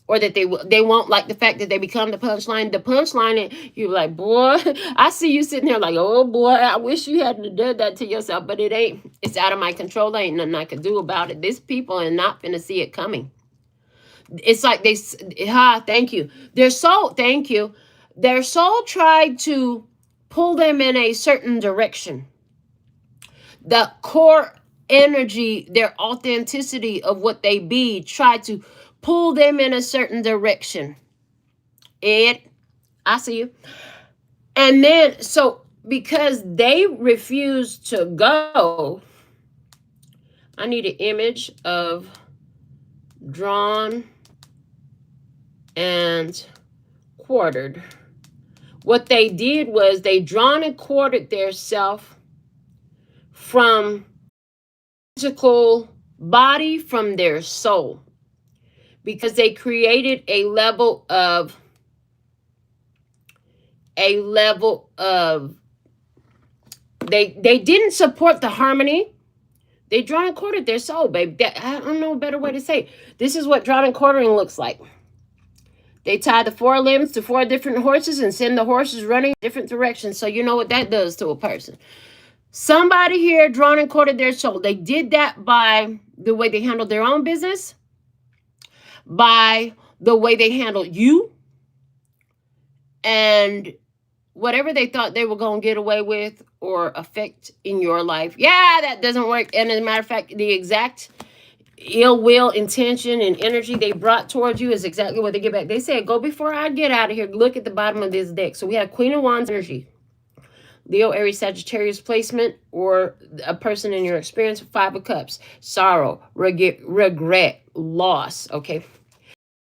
Or that they won't like the fact that they become the punchline. The punchline, you're like, boy, I see you sitting there like, oh boy, I wish you hadn't done that to yourself, but it ain't. It's out of my control. There ain't nothing I can do about it. These people are not finna see it coming. It's like thank you. Their soul tried to pull them in a certain direction. The core energy, their authenticity of what they be, tried to pull them in a certain direction. Ed, I see you. And then, so because they refused to go, I need an image of drawn and quartered. What they did was they drawn and quartered their self from physical body, from their soul. Because they created a level of a level of, they didn't support the harmony. They drawn and quartered their soul, baby. I don't know a better way to say it. This is what drawn and quartering looks like. They tie the 4 limbs to 4 different horses and send the horses running different directions. So you know what that does to a person. Somebody here drawn and quartered their soul. They did that by the way they handled their own business, by the way they handled you, and whatever they thought they were going to get away with or affect in your life. Yeah, that doesn't work. And as a matter of fact, the exact ill will, intention, and energy they brought towards you is exactly what they get back. They said, go before I get out of here. Look at the bottom of this deck. So we have Queen of Wands energy. Leo, Aries, Sagittarius placement, or a person in your experience. 5 of Cups. Sorrow, regret, loss. Okay.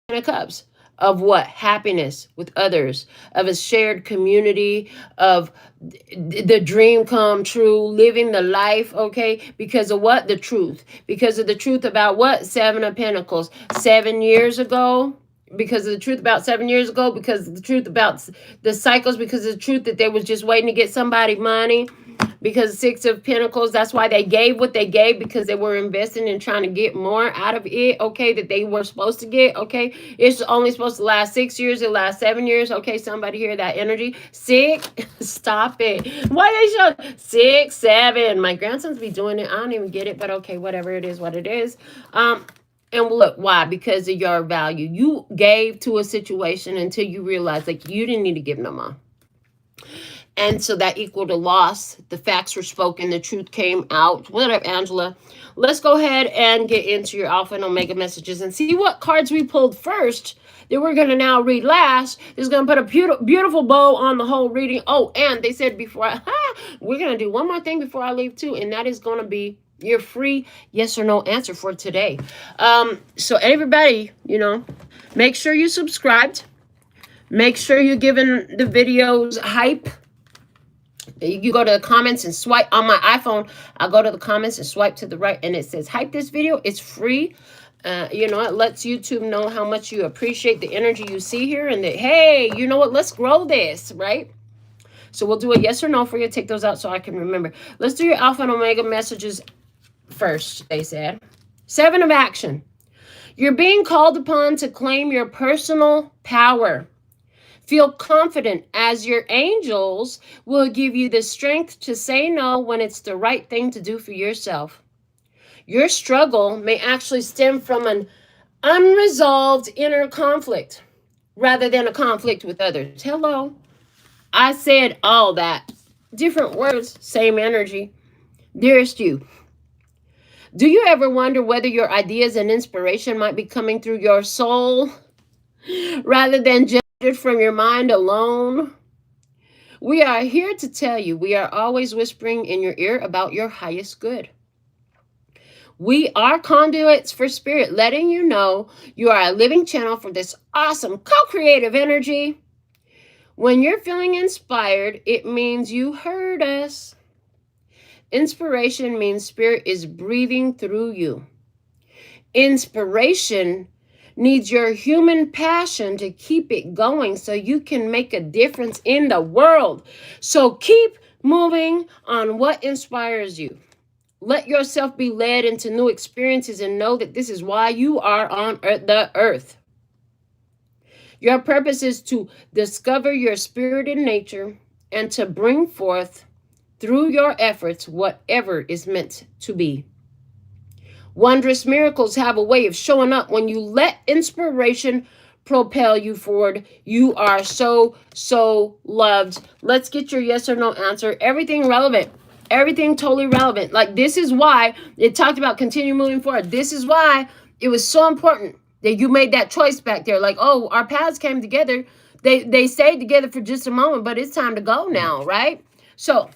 10 of Cups. Of what? Happiness with others, of a shared community, of the dream come true, living the life, okay? Because of what? The truth. Because of the truth about what? 7 of Pentacles. 7 years ago. Because of the truth about 7 years ago. Because of the truth about the cycles. Because of the truth that they was just waiting to get somebody money. Because 6 of Pentacles, that's why they gave what they gave, because they were investing and trying to get more out of it, okay, that they were supposed to get, okay? It's only supposed to last 6 years, it lasts 7 years, okay? Somebody hear that energy? 6, stop it. Why they show 6, 7? My grandsons be doing it. I don't even get it, but okay, whatever, it is what it is. And look, why? Because of your value. You gave to a situation until you realized, like, you didn't need to give no more. And so that equaled a loss. The facts were spoken. The truth came out. What up, Angela? Let's go ahead and get into your Alpha and Omega messages and see what cards we pulled first that we're going to now read last. This is going to put a beautiful bow on the whole reading. Oh, and they said before, we're going to do one more thing before I leave too, and that is going to be your free yes or no answer for today. So everybody, you know, make sure you subscribed. Make sure you're giving the videos hype. You go to the comments and swipe on my iPhone. I'll go to the comments and swipe to the right, and it says hype this video. It's free. You know, it lets YouTube know how much you appreciate the energy you see here, and that, hey, you know what, let's grow this, right? So we'll do a yes or no for you. Take those out so I can remember. Let's do your Alpha and Omega messages first, they said. 7 of Action. You're being called upon to claim your personal power. Feel confident, as your angels will give you the strength to say no when it's the right thing to do for yourself. Your struggle may actually stem from an unresolved inner conflict rather than a conflict with others. Hello. I said all that. Different words, same energy. Dearest you, do you ever wonder whether your ideas and inspiration might be coming through your soul rather than just from your mind alone? We are here to tell you we are always whispering in your ear about your highest good. We are conduits for spirit, letting you know you are a living channel for this awesome co-creative energy. When you're feeling inspired, it means you heard us. Inspiration means spirit is breathing through you. Inspiration needs your human passion to keep it going so you can make a difference in the world. So keep moving on what inspires you. Let yourself be led into new experiences and know that this is why you are on the earth. Your purpose is to discover your spirit in nature and to bring forth through your efforts whatever is meant to be. Wondrous miracles have a way of showing up when you let inspiration propel you forward. You are so, so loved. Let's get your yes or no answer. Everything relevant. Everything totally relevant. Like, this is why it talked about continue moving forward. This is why it was so important that you made that choice back there. Like, oh, our paths came together. They stayed together for just a moment, but it's time to go now, right? So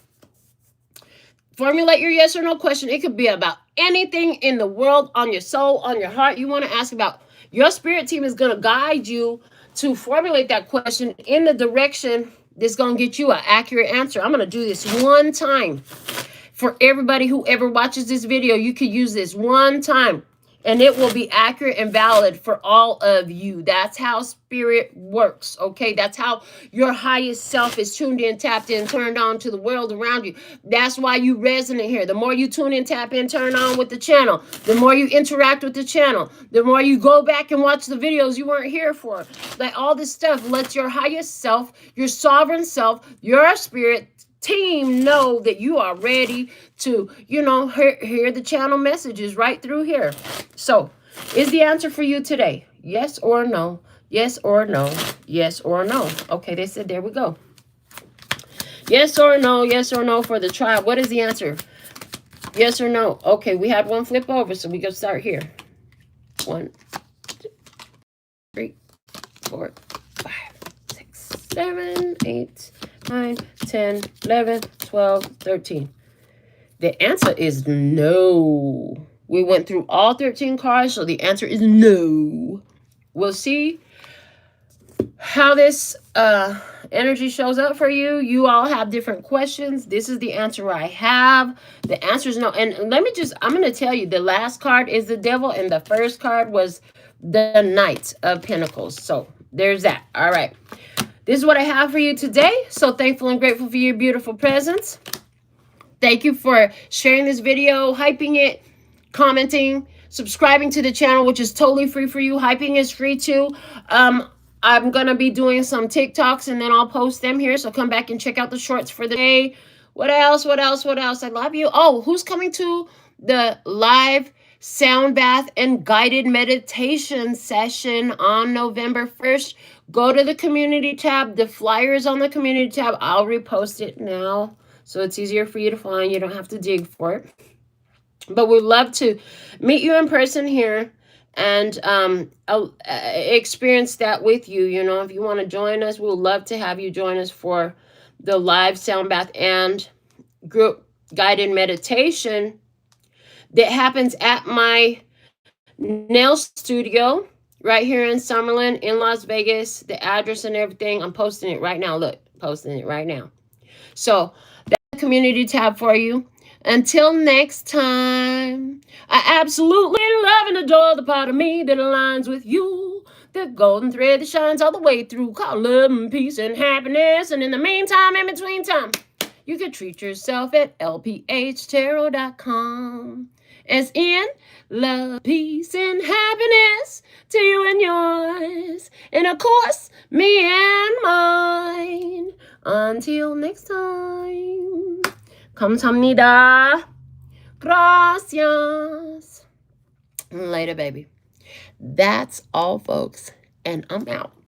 formulate your yes or no question. It could be about anything in the world, on your soul, on your heart. You want to ask about. Your spirit team is going to guide you to formulate that question in the direction that's going to get you an accurate answer. I'm going to do this one time for everybody who ever watches this video. You could use this one time. and it will be accurate and valid for all of you. That's how spirit works, okay? That's how your highest self is tuned in, tapped in, turned on to the world around you. That's why you resonate here. The more you tune in, tap in, turn on with the channel, the more you interact with the channel, the more you go back and watch the videos you weren't here for. Like all this stuff lets your highest self, your sovereign self, your spirit team know that you are ready to, hear the channel messages right through here. So, is the answer for you today? Yes or no? Yes or no? Yes or no? Okay, they said there we go. Yes or no? Yes or no for the tribe. What is the answer? Yes or no? Okay, we had one flip over, so we go start here. 1, 2, 3, 4, 5, 6, 7, 8, 9, 10, 11, 12, 13. The answer is no. We went through all 13 cards, so the answer is no. We'll see how this energy shows up for you. You all have different questions. This is the answer I have. The answer is no. And I'm going to tell you, the last card is the devil, and the first card was the Knight of Pentacles. So there's that. All right. This is what I have for you today. So thankful and grateful for your beautiful presence. Thank you for sharing this video, hyping it, commenting, subscribing to the channel, which is totally free for you. Hyping is free too. I'm going to be doing some TikToks and then I'll post them here. So come back and check out the shorts for the day. What else? What else? What else? I love you. Oh, who's coming to the live sound bath and guided meditation session on November 1st? Go to the community tab. The flyer is on the community tab. I'll repost it now, so it's easier for you to find. You don't have to dig for it. But we'd love to meet you in person here and experience that with you. If you want to join us, we'd love to have you join us for the live sound bath and group guided meditation that happens at my nail studio right here in Summerlin in Las Vegas. The address and everything, I'm posting it right now. Look, posting it right now. So that's the community tab for you. Until next time, I absolutely love and adore the part of me that aligns with you. The golden thread that shines all the way through, called love and peace and happiness. And in the meantime, in between time, you can treat yourself at LPHtarot.com. As in, love, peace, and happiness to you and yours. And of course, me and mine. Until next time. 감사합니다. Gracias. Later, baby. That's all, folks. And I'm out.